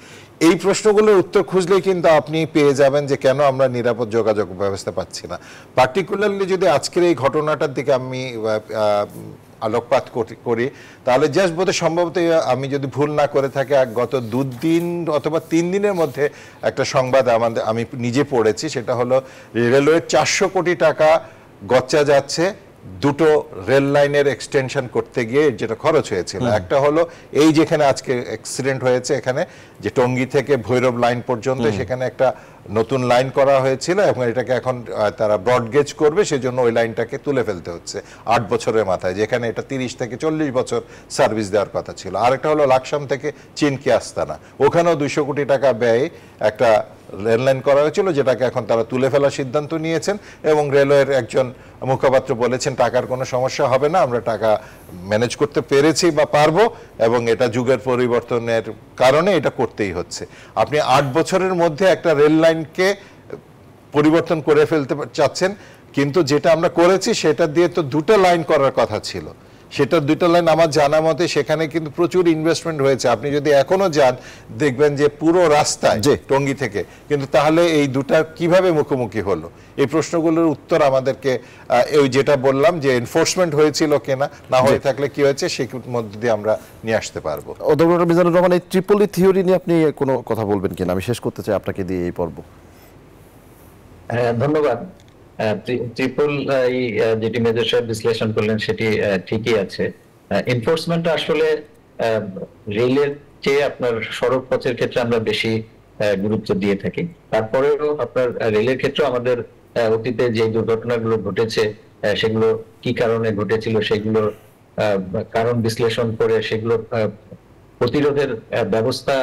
S2: এই প্রশ্নগুলোর উত্তর খুঁজলেই কিন্তু আপনি পেয়ে যাবেন যে কেন আমরা নিরাপদ যোগাযোগ ব্যবস্থা পাচ্ছি না। পার্টিকুলারলি যদি আজকের এই ঘটনাটার দিকে আমি আলোকপাত করি, তাহলে জাস্ট বোধহয় সম্ভবত আমি যদি ভুল না করে থাকি গত 2 দিন অথবা 3 দিনের মধ্যে একটা সংবাদ আমি নিজে পড়েছি, সেটা হলো রেলওয়ের 400 কোটি টাকা গচ্চা যাচ্ছে দুটো রেল লাইনের এক্সটেনশন করতে গিয়ে যেটা খরচ হয়েছিল। একটা হলো এই যেখানে আজকে অ্যাক্সিডেন্ট হয়েছে, এখানে যে টঙ্গী থেকে ভৈরব লাইন পর্যন্ত সেখানে একটা নতুন লাইন করা হয়েছিল এবং এটাকে এখন তারা ব্রডগেজ করবে, সেজন্য ওই লাইনটাকে তুলে ফেলতে হচ্ছে 8 বছরের মাথায়, যেখানে এটা 30 থেকে 40 বছর সার্ভিস দেওয়ার কথা ছিল। আরেকটা হলো লাকসাম থেকে চিনকি আস্তানা, ওখানেও 200 কোটি টাকা ব্যয়ে একটা রেল লাইন করা হয়েছিল, যেটাকে এখন তারা তুলে ফেলার সিদ্ধান্ত নিয়েছেন এবং রেলওয়ের একজন মুখপাত্র বলেছেন টাকার কোনো সমস্যা হবে না, আমরা টাকা ম্যানেজ করতে পেরেছি বা পারবো এবং এটা যুগের পরিবর্তনের কারণে এটা করতেই হচ্ছে। আপনি 8 বছরের মধ্যে একটা রেল লাইনকে পরিবর্তন করে ফেলতে চাচ্ছেন, কিন্তু যেটা আমরা করেছি সেটা দিয়ে তো 2টা লাইন করার কথা ছিল, সেটা 2টা লাইন আমার জানা মতে সেখানে কিন্তু প্রচুর ইনভেস্টমেন্ট হয়েছে। আপনি যদি এখনো যান দেখবেন যে পুরো রাস্তায় টঙ্গী থেকে, কিন্তু তাহলে এই দুটা কিভাবে মুখোমুখি হলো? এই প্রশ্নগুলোর উত্তর আমাদেরকে ওই যেটা বললাম যে এনফোর্সমেন্ট হয়েছিল কিনা, না হয়ে থাকলে কি হয়েছে সেই মধ্যে দিয়ে আমরা নিয়ে আসতে পারবো।
S1: অধ্যাপক ডক্টর মিজানুর রহমান, এই ট্রিপলি থিওরি নিয়ে আপনি কোনো কথা বলবেন কিনা? আমি শেষ করতে চাই আপনাকে দিয়ে এই পর্ব।
S4: ধন্যবাদ। ট্রিপল যেটি মেজর সাহেব বিশ্লেষণ করলেন সেটি ঠিকই আছে। এনফোর্সমেন্ট আসলে রেলের চেয়ে আপনার সড়ক পথের ক্ষেত্রে আমরা বেশি গুরুত্ব দিয়ে থাকি। তারপরেও আপনার রেলের ক্ষেত্রে আমাদের অতীতে যে দুর্ঘটনাগুলো ঘটেছে সেগুলো কি কারণে ঘটেছিল সেগুলোর কারণ বিশ্লেষণ করে সেগুলো প্রতিরোধের ব্যবস্থা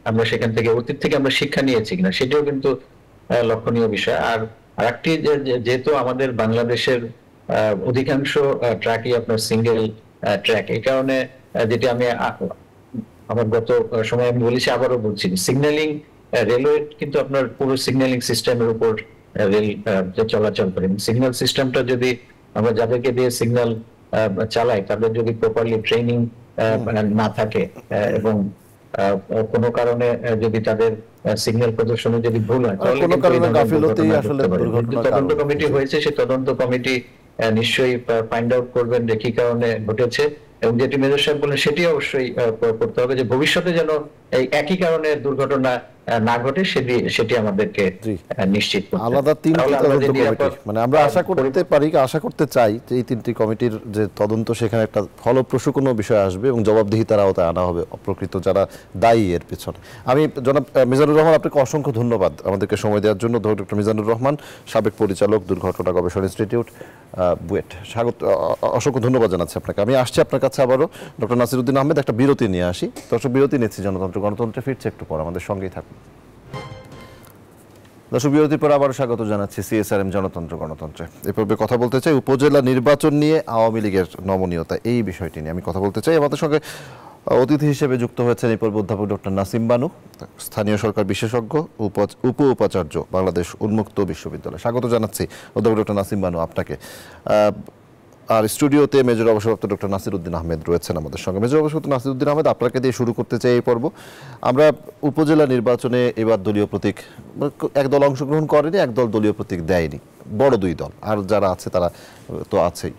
S4: আমরা সেখান থেকে অতীত থেকে আমরা শিক্ষা নিয়েছি কিনা সেটাও কিন্তু লক্ষণীয় বিষয়। আর আরেকটি যেহেতু আমাদের বাংলাদেশের অধিকাংশ ট্র্যাকই আপনার সিঙ্গেল ট্র্যাক, এই কারণে যেটি আমি আমার গত সময় আমি বলেছি, আবারও বলছি, সিগন্যালিং রেলওয়ে কিন্তু আপনার পুরো সিগন্যালিং সিস্টেমের উপর রেল চলাচল করে। সিগন্যাল সিস্টেমটা যদি আমরা যাদেরকে দিয়ে সিগন্যাল চালাই তাদের যদি প্রপারলি ট্রেনিং না থাকে এবং কোনো কারণে যদি তাদের সিগন্যাল প্রদর্শনে যদি ভুল হয় তাহলে তদন্ত কমিটি হয়েছে, সেই তদন্ত কমিটি নিশ্চয়ই ফাইন্ড আউট করবেন যে কি কারণে ঘটেছে এবং যেটি মেজর সাহেব বলেন সেটি অবশ্যই করতে হবে যে ভবিষ্যতে যেন এই একই কারণে দুর্ঘটনা না ঘটে সেটি আমাদেরকে নিশ্চিত করতে হবে।
S1: আলাদা 3টি তদন্ত কমিটি, মানে আমরা আশা করতে পারি, আশা করতে চাই যে এই 3টি কমিটির যে তদন্ত সেখানে একটা ফলপ্রসূ কোনো বিষয় আসবে এবং জবাবদিহিতার আওতায় আনা হবে অপ্রকৃত যারা দায়ী এর পিছনে। আমি জনাব মিজানুর রহমান, আপনাকে অসংখ্য ধন্যবাদ আমাদেরকে সময় দেওয়ার জন্য। ডক্টর মিজানুর রহমান, সাবেক পরিচালক, দুর্ঘটনা গবেষণা ইনস্টিটিউট, বুয়েট, স্বাগত, অসংখ্য ধন্যবাদ জানাচ্ছি আপনাকে। আমি আসছি আপনার কাছে আবারও ডক্টর নাসিরউদ্দিন আহমেদ। একটা বিরতি নিয়ে আসি, দর্শক বিরতি নিচ্ছি, জনতন্ত্র গণতন্ত্রে ফিরছে একটু পর, আমাদের সঙ্গেই থাকুন। দর্শক বিরতির পর আবারও স্বাগত জানাচ্ছি সিএসআরএম জনতন্ত্র গণতন্ত্রে। এ পর্বে কথা বলতে চাই উপজেলা নির্বাচন নিয়ে আওয়ামী লীগের নমনীয়তা, এই বিষয়টি নিয়ে আমি কথা বলতে চাই। আমাদের সঙ্গে অতিথি হিসেবে যুক্ত হয়েছেন এই পর্বে অধ্যাপক ডক্টর নাসিম বানু, স্থানীয় সরকার বিশেষজ্ঞ, উপ উপাচার্য, বাংলাদেশ উন্মুক্ত বিশ্ববিদ্যালয়। স্বাগত জানাচ্ছি অধ্যাপক ডক্টর নাসিম বানু আপনাকে। আর স্টুডিওতে মেজর অবসরপ্রাপ্ত ডক্টর নাসিরউদ্দিন আহমেদ রয়েছেন আমাদের সঙ্গে। মেজর অবসরপ্রাপ্ত নাসিরউদ্দিন আহমেদ, আপনাকে দিয়ে শুরু করতে চাই এই পর্ব। আমরা উপজেলা নির্বাচনে এবার দলীয় প্রতীক, একদল অংশগ্রহণ করেনি, একদল দলীয় প্রতীক দেয়নি, বড় 2 দল, আর যারা আছে তারা তো আছেই।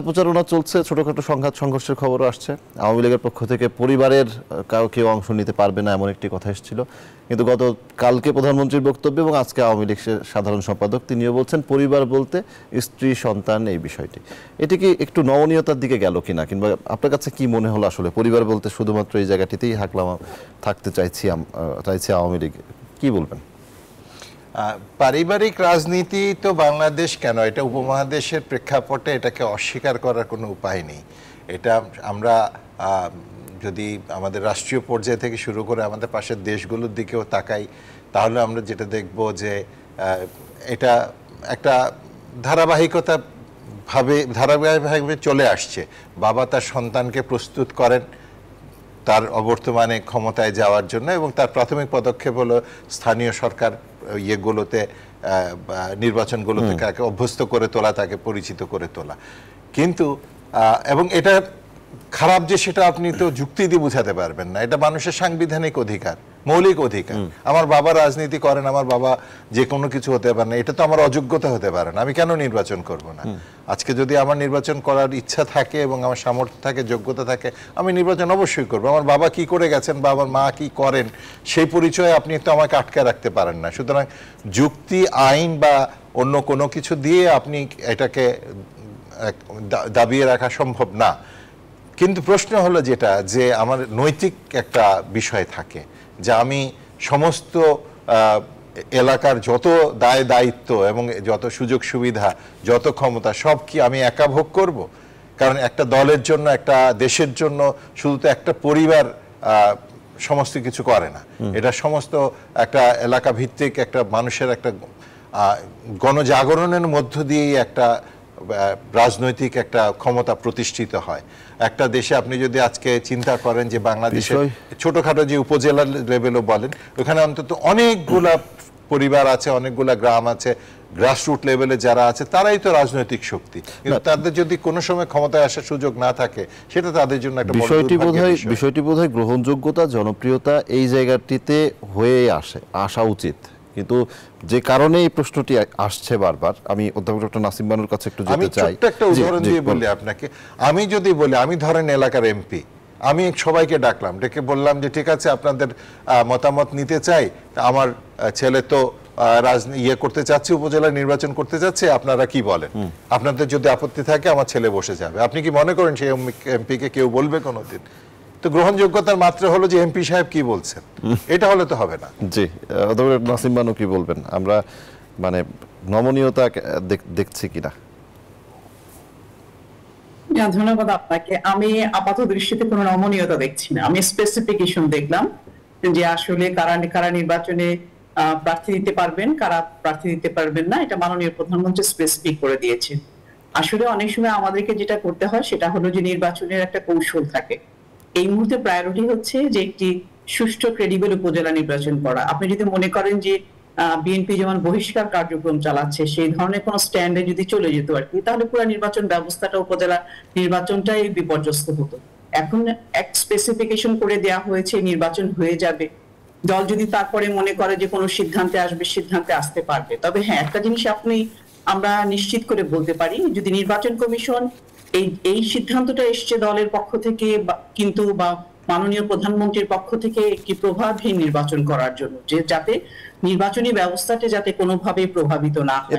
S1: প্রচারণা চলছে, ছোটখাটো সংঘাত সংঘর্ষের খবরও আসছে। আওয়ামী লীগের পক্ষ থেকে পরিবারের কেউ অংশ নিতে পারবে না এমন একটি কথা এসেছিল, কিন্তু কালকে প্রধানমন্ত্রীর বক্তব্য এবং আজকে আওয়ামী লীগের সাধারণ সম্পাদক তিনিও বলছেন পরিবার বলতে স্ত্রী, সন্তান, এই বিষয়টি। এটি কি একটু নমনীয়তার দিকে গেল কিনা, কিংবা আপনার কাছে কি মনে হলো আসলে পরিবার বলতে শুধুমাত্র এই জায়গাটিতেই থাকতে চাইছে আওয়ামী লীগ, কি বলবেন?
S2: পারিবারিক রাজনীতি তো বাংলাদেশ কেন, এটা উপমহাদেশের প্রেক্ষাপটে এটাকে অস্বীকার করার কোনো উপায় নেই। এটা আমরা যদি আমাদের রাষ্ট্রীয় পর্যায় থেকে শুরু করে আমাদের পাশের দেশগুলোর দিকেও তাকাই, তাহলে আমরা যেটা দেখব যে এটা একটা ধারাবাহিকভাবে চলে আসছে। বাবা তার সন্তানকে প্রস্তুত করেন তার অবর্তমানে ক্ষমতায় যাওয়ার জন্য, এবং তার প্রাথমিক পদক্ষেপ হলো স্থানীয় সরকার ইয়েগুলোতে নির্বাচনগুলোতে তাকে অভ্যস্ত করে তোলা, তাকে পরিচিত করে তোলা। কিন্তু এবং এটা খারাপ যে সেটা আপনি তো যুক্তি দিয়ে বোঝাতে পারবেন না, এটা মানুষের সাংবিধানিক অধিকার, মৌলিক অধিকার। আমার বাবা রাজনীতি করেন, আমার বাবা যে কোনো কিছু হতে পারে না, এটা তো আমার অযোগ্যতা হতে পারে না, আমি কেন নির্বাচন করব না? আজকে যদি আমার নির্বাচন করার ইচ্ছা থাকে এবং আমার সামর্থ্য থাকে, যোগ্যতা থাকে, আমি নির্বাচন অবশ্যই করব। আমার বাবা কি করে গেছেন বা আমার মা কি করেন সেই পরিচয়ে আপনি তো আমাকে আটকে রাখতে পারেন না। সুতরাং যুক্তি, আইন বা অন্য কোনো কিছু দিয়ে আপনি এটাকে দাবিয়ে রাখা সম্ভব না। কিন্তু প্রশ্ন হলো যেটা, যে আমার নৈতিক একটা বিষয় থাকে, যে আমি সমস্ত এলাকার যত দায় দায়িত্ব এবং যত সুযোগ সুবিধা, যত ক্ষমতা, সব কি আমি একা ভোগ করব? কারণ একটা দলের জন্য, একটা দেশের জন্য শুধু তো একটা পরিবার সমস্ত কিছু করে না। এটা সমস্ত একটা এলাকা ভিত্তিক একটা মানুষের একটা গণজাগরণের মধ্য দিয়েই একটা রাজনৈতিক একটা ক্ষমতা প্রতিষ্ঠিত হয়। একটা দেশে আপনি যদি আজকে চিন্তা করেন যে বাংলাদেশে ছোটখাটো যে উপজেলা লেভেলও বলেন, ওখানে অন্তত অনেকগুলা পরিবার আছে, অনেকগুলা গ্রাম আছে, গ্রাসরুট লেভেলে যারা আছে তারাই তো রাজনৈতিক শক্তি। কিন্তু তাদের যদি কোনো সময় ক্ষমতায় আসার সুযোগ না থাকে, সেটা তাদের জন্য একটা
S1: বিষয়টি বোধহয় গ্রহণযোগ্যতা, জনপ্রিয়তা এই জায়গাটিতে হয়ে আসা উচিত। কিন্তু যে কারণে এই প্রশ্নটি আসছে বারবার, আমি অধ্যাপক ডক্টর নাসিম বানুর কাছে একটু যেতে চাই।
S2: একটা উদাহরণ দিয়ে বলি আপনাকে, আমি যদি বলি আমি ধরেন এলাকার এমপি, আমি সবাইকে ডাকলাম, ডেকে বললাম যে ঠিক আছে আপনাদের মতামত নিতে চাই, আমার ছেলে তো করতে চাচ্ছে, উপজেলা নির্বাচন করতে যাচ্ছে, আপনারা কি বলেন? আপনাদের যদি আপত্তি থাকে আমার ছেলে বসে যাবে। আপনি কি মনে করেন সেই এমপি কে কেউ বলবে কোনোদিন? তো গ্রহণযোগ্যতার মাত্রা হলো যে এমপি সাহেব কি বলছেন, এটা হলে তো হবে না।
S1: জি, অধ্যাপক নাসিম বানু কি বলবেন? আমরা মানে নমনীয়তা দেখছি কিনা?
S5: ধন্যবাদ আপনাকে। আমি আপাত দৃষ্টিতে কোনো নমনীয়তা দেখছি না। আমি স্পেসিফিকেশন দেখলাম যে আসলে কারা নির্বাচনে প্রার্থী দিতে পারবেন, কারা প্রার্থী দিতে পারবেন না, এটা মাননীয় প্রধানমন্ত্রী স্পেসিফিক করে দিয়েছেন। আসলে অনেক সময় আমাদেরকে যেটা করতে হয় সেটা হলো যে নির্বাচনের একটা কৌশল থাকে। এই মুহূর্তে প্রায়োরিটি হচ্ছে যে একটি সুষ্ঠু ক্রেডিবল উপজেলা নির্বাচন করা। আপনি যদি মনে করেন যে বিএনপি যেমন বহিষ্কার কার্যক্রম চালাচ্ছে, সেই ধরনের কোন স্ট্যান্ডে যদি চলে যেত আর কি, তাহলে পুরো নির্বাচন ব্যবস্থাটা, উপজেলা নির্বাচনটাই বিপর্যস্ত হতো। এখন এক স্পেসিফিকেশন করে দেয়া হয়েছে, নির্বাচন হয়ে যাবে, দল যদি তারপরে মনে করে যে কোনো সিদ্ধান্তে আসতে পারবে। তবে হ্যাঁ, একটা জিনিস আমরা নিশ্চিত করে বলতে পারি, যদি নির্বাচন কমিশন এই সিদ্ধান্তটা এসছে দলের পক্ষ থেকে কিন্তু বা মাননীয় প্রধানমন্ত্রীর পক্ষ থেকে একটি প্রভাবহীন নির্বাচন করার জন্য, যে যাতে নির্বাচনী ব্যবস্থাটা যাতে কোনোভাবে প্রভাবিত না হয়।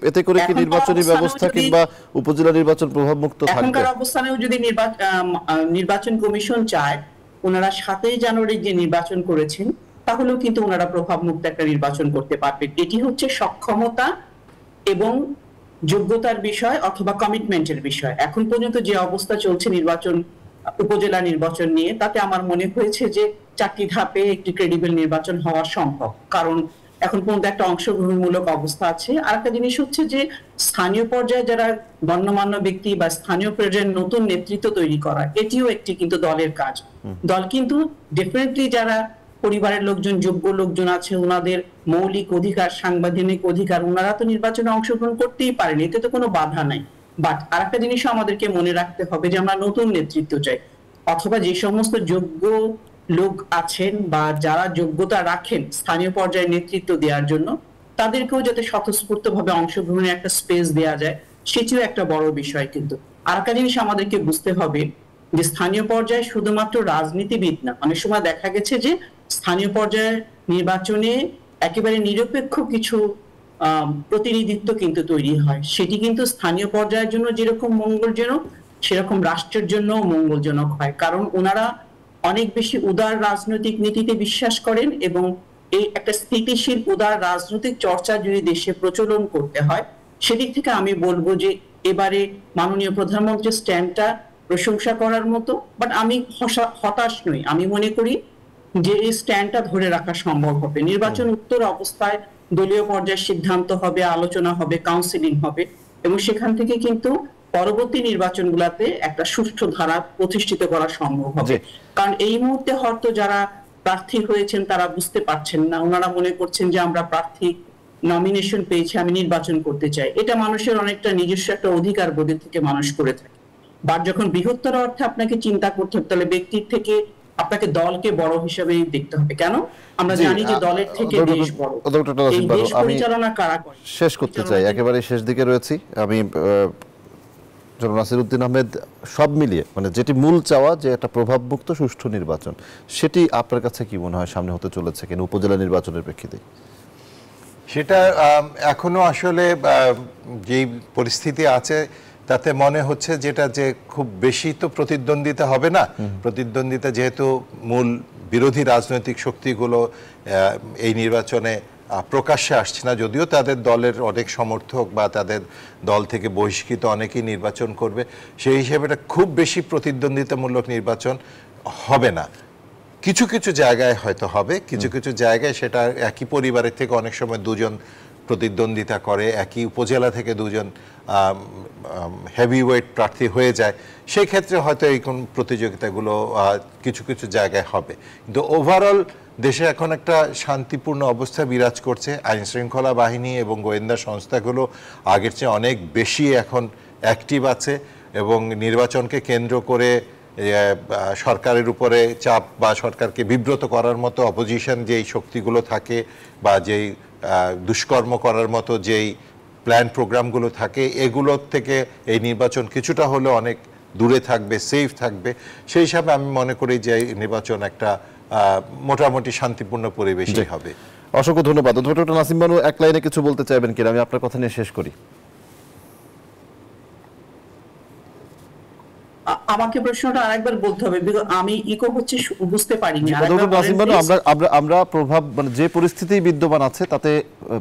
S1: এতে করে কি নির্বাচনী ব্যবস্থা কিংবা উপজেলা নির্বাচন প্রভাবমুক্ত থাকবে?
S5: এখনকার অবস্থানেও যদি নির্বাচন কমিশন চায়, ওনারা 7 জানুয়ারি যে নির্বাচন করেছেন, তাহলেও কিন্তু ওনারা প্রভাবমুক্ত একটা নির্বাচন করতে পারবেন। এটি হচ্ছে সক্ষমতা এবং যোগ্যতার বিষয় অথবা কমিটমেন্টের বিষয়। এখন পর্যন্ত যে অবস্থা চলছে উপজেলা নির্বাচন নিয়ে, তাতে আমার মনে হয়েছে যে 4টি ধাপে একটি ক্রেডিবল নির্বাচন হওয়া সম্ভব, কারণ এখন পর্যন্ত একটা অংশগ্রহণমূলক অবস্থা আছে। আর একটা জিনিস হচ্ছে যে স্থানীয় পর্যায়ে যারা গণ্যমান্য ব্যক্তি বা স্থানীয় পর্যায়ে নতুন নেতৃত্ব তৈরি করা, এটিও একটি কিন্তু দলের কাজ। দল কিন্তু ডেফিনেটলি যারা পরিবারের লোকজন, যোগ্য লোকজন আছে, ওনাদের মৌলিক অধিকার, সাংবিধানিক অধিকার, ওনারা তো নির্বাচনে অংশগ্রহণ করতেই পারেন, এতে তো কোনো বাধা নাই। বাট আরেকটা জিনিসও আমাদেরকে মনে রাখতে হবে যে আমরা নতুন নেতৃত্ব চাই, অথবা যে সমস্ত যোগ্য লোক আছেন বা যারা যোগ্যতা রাখেন স্থানীয় পর্যায়ে নেতৃত্ব দেওয়ার জন্য, তাদেরকেও যাতে স্বতঃস্ফূর্তভাবে অংশগ্রহণের একটা স্পেস দেওয়া যায়, সেটিও একটা বড় বিষয়। কিন্তু আরেকটা জিনিস আমাদেরকে বুঝতে হবে যে স্থানীয় পর্যায়ে শুধুমাত্র রাজনীতিবিদ না, অনেক সময় দেখা গেছে যে স্থানীয় পর্যায়ের নির্বাচনে একেবারে নিরপেক্ষ কিছু প্রতিনিধিত্ব কিন্তু তৈরি হয়। সেটি কিন্তু স্থানীয় পর্যায়ের জন্য যেরকম মঙ্গলজনক, সেরকম রাষ্ট্রের জন্য মঙ্গলজনক হয়, কারণ ওনারা অনেক বেশি উদার রাজনৈতিক নীতিতে বিশ্বাস করেন এবং এই একটা স্থিতিশীল উদার রাজনৈতিক চর্চা যদি দেশে প্রচলন করতে হয়, সেদিক থেকে আমি বলবো যে এবারে মাননীয় প্রধানমন্ত্রীর স্ট্যান্ডটা প্রশংসা করার মতো, বাট আমি হতাশ নই। আমি মনে করি যে এই স্ট্যান্ডটা ধরে রাখা সম্ভব হবে। নির্বাচন উত্তর অবস্থায় দলীয় পর্যায়ে সিদ্ধান্ত হবে, আলোচনা হবে, কাউন্সিলিং হবে, এবং সেখান থেকে কিন্তু পরবর্তী নির্বাচনগুলোতে একটা সুষ্ঠু ধারা প্রতিষ্ঠিত করা সম্ভব হবে। কারণ এই মুহূর্তে হয়তো যারা প্রার্থী হয়েছেন তারা বুঝতে পারছেন না, ওনারা মনে করছেন যে আমরা প্রার্থী নমিনেশন পেয়েছি, আমি নির্বাচন করতে চাই। এটা মানুষের অনেকটা নিজস্ব একটা অধিকার বোধের থেকে মানুষ করে থাকে। বা যখন বৃহত্তর অর্থে আপনাকে চিন্তা করতে হবে, তাহলে ব্যক্তির থেকে আপনাকে দলকে বড় হিসেবে দেখতে হবে। কেন? আমরা জানি যে দলের থেকে দেশ বড়। এই দেশ পরিচালনা কারা করে?
S1: শেষ করতে চাই, একেবারে শেষ দিকে রয়েছি আমি। জনাব নাসিরউদ্দিন আহমেদ, সব মিলিয়ে মানে যেটি মূল চাওয়া যে একটা প্রভাবমুক্ত সুষ্ঠু নির্বাচন, সেটি আপনার কাছে কি মনে হয় সামনে হতে চলেছে কিনা উপজেলা নির্বাচনের প্রেক্ষিতে?
S2: সেটা এখনো আসলে যেই পরিস্থিতি আছে তাতে মনে হচ্ছে যেটা যে খুব বেশি তো প্রতিদ্বন্দ্বিতা হবে না। প্রতিদ্বন্দ্বিতা যেহেতু মূল বিরোধী রাজনৈতিক শক্তিগুলো এই নির্বাচনে প্রকাশ্যে আসছে না, যদিও তাদের দলের অনেক সমর্থক বা তাদের দল থেকে বহিষ্কৃত অনেকেই নির্বাচন করবে, সেই হিসেবে এটা খুব বেশি প্রতিদ্বন্দ্বিতামূলক নির্বাচন হবে না। কিছু কিছু জায়গায় হয়তো হবে, কিছু কিছু জায়গায় সেটা একই পরিবারের থেকে অনেক সময় দুজন প্রতিদ্বন্দ্বিতা করে, একই উপজেলা থেকে দুজন হেভিওয়েট প্রার্থী হয়ে যায়, সেই ক্ষেত্রে হয়তো এই কোন প্রতিযোগিতাগুলো কিছু কিছু জায়গায় হবে। কিন্তু ওভারঅল দেশে এখন একটা শান্তিপূর্ণ অবস্থা বিরাজ করছে। আইন শৃঙ্খলা বাহিনী এবং গোয়েন্দা সংস্থাগুলো আগের চেয়ে অনেক বেশি এখন অ্যাক্টিভ আছে, এবং নির্বাচনকে কেন্দ্র করে সরকারের উপরে চাপ বা সরকারকে বিব্রত করার মতো অপোজিশন যেই শক্তিগুলো থাকে বা যেই দুষ্কর্ম করার মতো যেই প্ল্যান প্রোগ্রামগুলো থাকে, এগুলোর থেকে এই নির্বাচন কিছুটা হলেও অনেক দূরে থাকবে, সেফ থাকবে। সেই হিসাবে আমি মনে করি যে এই নির্বাচন একটা মোটামুটি শান্তিপূর্ণ পরিবেশই হবে।
S1: অসংখ্য ধন্যবাদ। ডক্টর নাসিম বানু, এক লাইনে কিছু বলতে চাইবেন কিনা? আমি আপনার কথা নিয়ে শেষ করি।
S5: আমাকে প্রশ্নটা আরেকবার বলতে হবে, আমি ইকো হচ্ছে, বুঝতে পারিনি।
S1: আমরা প্রভাব মানে যে পরিস্থিতি বিদ্যমান আছে তাতে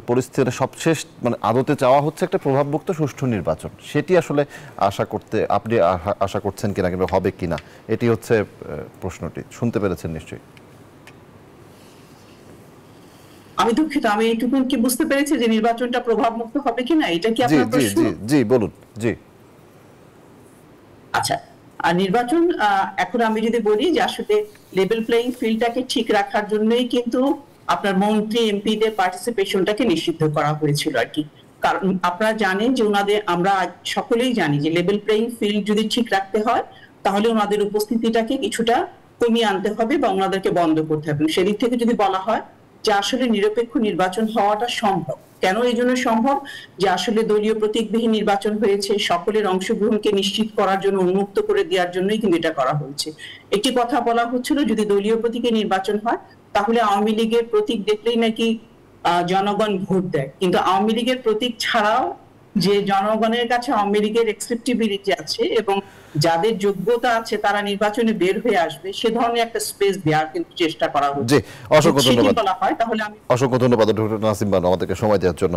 S1: পরিস্থিতির সবশেষ মানে আদতে চাওয়া হচ্ছে একটা প্রভাবমুক্ত সুষ্ঠু নির্বাচন, সেটি আসলে আপনি আশা করছেন কিনা কিংবা হবে কিনা, এটি হচ্ছে প্রশ্নটি। শুনতে পেরেছেন নিশ্চয়ই?
S5: আমি দুঃখিত, আমি এইটুকু কি বুঝতে পেরেছি যে নির্বাচনটা প্রভাবমুক্ত হবে কিনা, এটা কি আপনার প্রশ্ন?
S1: জি বলুন। জি
S5: আচ্ছা, আর নির্বাচন এখন আমি যদি বলি যে আসলে লেভেল প্লেইং ফিল্ডটাকে ঠিক রাখার জন্যই কিন্তু আপনার মন্ত্রী এমপিদের পার্টিসিপেশনটাকে নিষিদ্ধ করা হয়েছিল আর কি। কারণ আপনারা জানেন যে আমরা সকলেই জানি যে লেভেল প্লেইং ফিল্ড যদি ঠিক রাখতে হয় তাহলে ওনাদের উপস্থিতিটাকে কিছুটা কমিয়ে আনতে হবে বা ওনাদেরকে বন্ধ করতে হবে। সেদিক থেকে যদি বলা হয় যে আসলে নিরপেক্ষ নির্বাচন হওয়াটা সম্ভব। কেন এই জন্য সম্ভব? যে আসলে দলীয় প্রতীকবিহীন নির্বাচন হয়েছে, সকলের অংশগ্রহণকে নিশ্চিত করার জন্য, উন্মুক্ত করে দেওয়ার জন্যই কিন্তু এটা করা হয়েছে। একটি কথা বলা হচ্ছিল যদি দলীয় প্রতীকে নির্বাচন হয় তাহলে আওয়ামী লীগের প্রতীক দেখলেই নাকি জনগণ ভোট দেয়, কিন্তু আওয়ামী লীগের প্রতীক ছাড়াও যে জনগণের কাছে আওয়ামী লীগের অ্যাকসেপ্টেবিলিটি আছে এবং যাদের যোগ্যতা আছে তারা নির্বাচনে বের হয়ে আসবে, সে ধরনের একটা স্পেস দেওয়ার কিন্তু চেষ্টা করা হচ্ছে।
S1: অসংখ্য ধন্যবাদ।
S5: তাহলে আমি
S1: অসংখ্য ধন্যবাদ ডক্টর নাসিম বানু আমাদেরকে সময় দেওয়ার জন্য।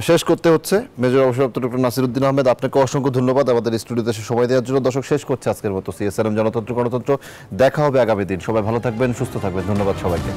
S1: শেষ করতে হচ্ছে মেজর অবসরপ্রাপ্ত ডক্টর নাসিরউদ্দিন আহমেদ, আপনাকে অসংখ্য ধন্যবাদ আমাদের স্টুডিওতে এসে সময় দেওয়ার জন্য। দর্শক, শেষ করছে আজকের মতো সিএসআরএম জনতন্ত্র গণতন্ত্র। দেখা হবে আগামী দিন। সবাই ভালো থাকবেন, সুস্থ থাকবেন। ধন্যবাদ সবাইকে।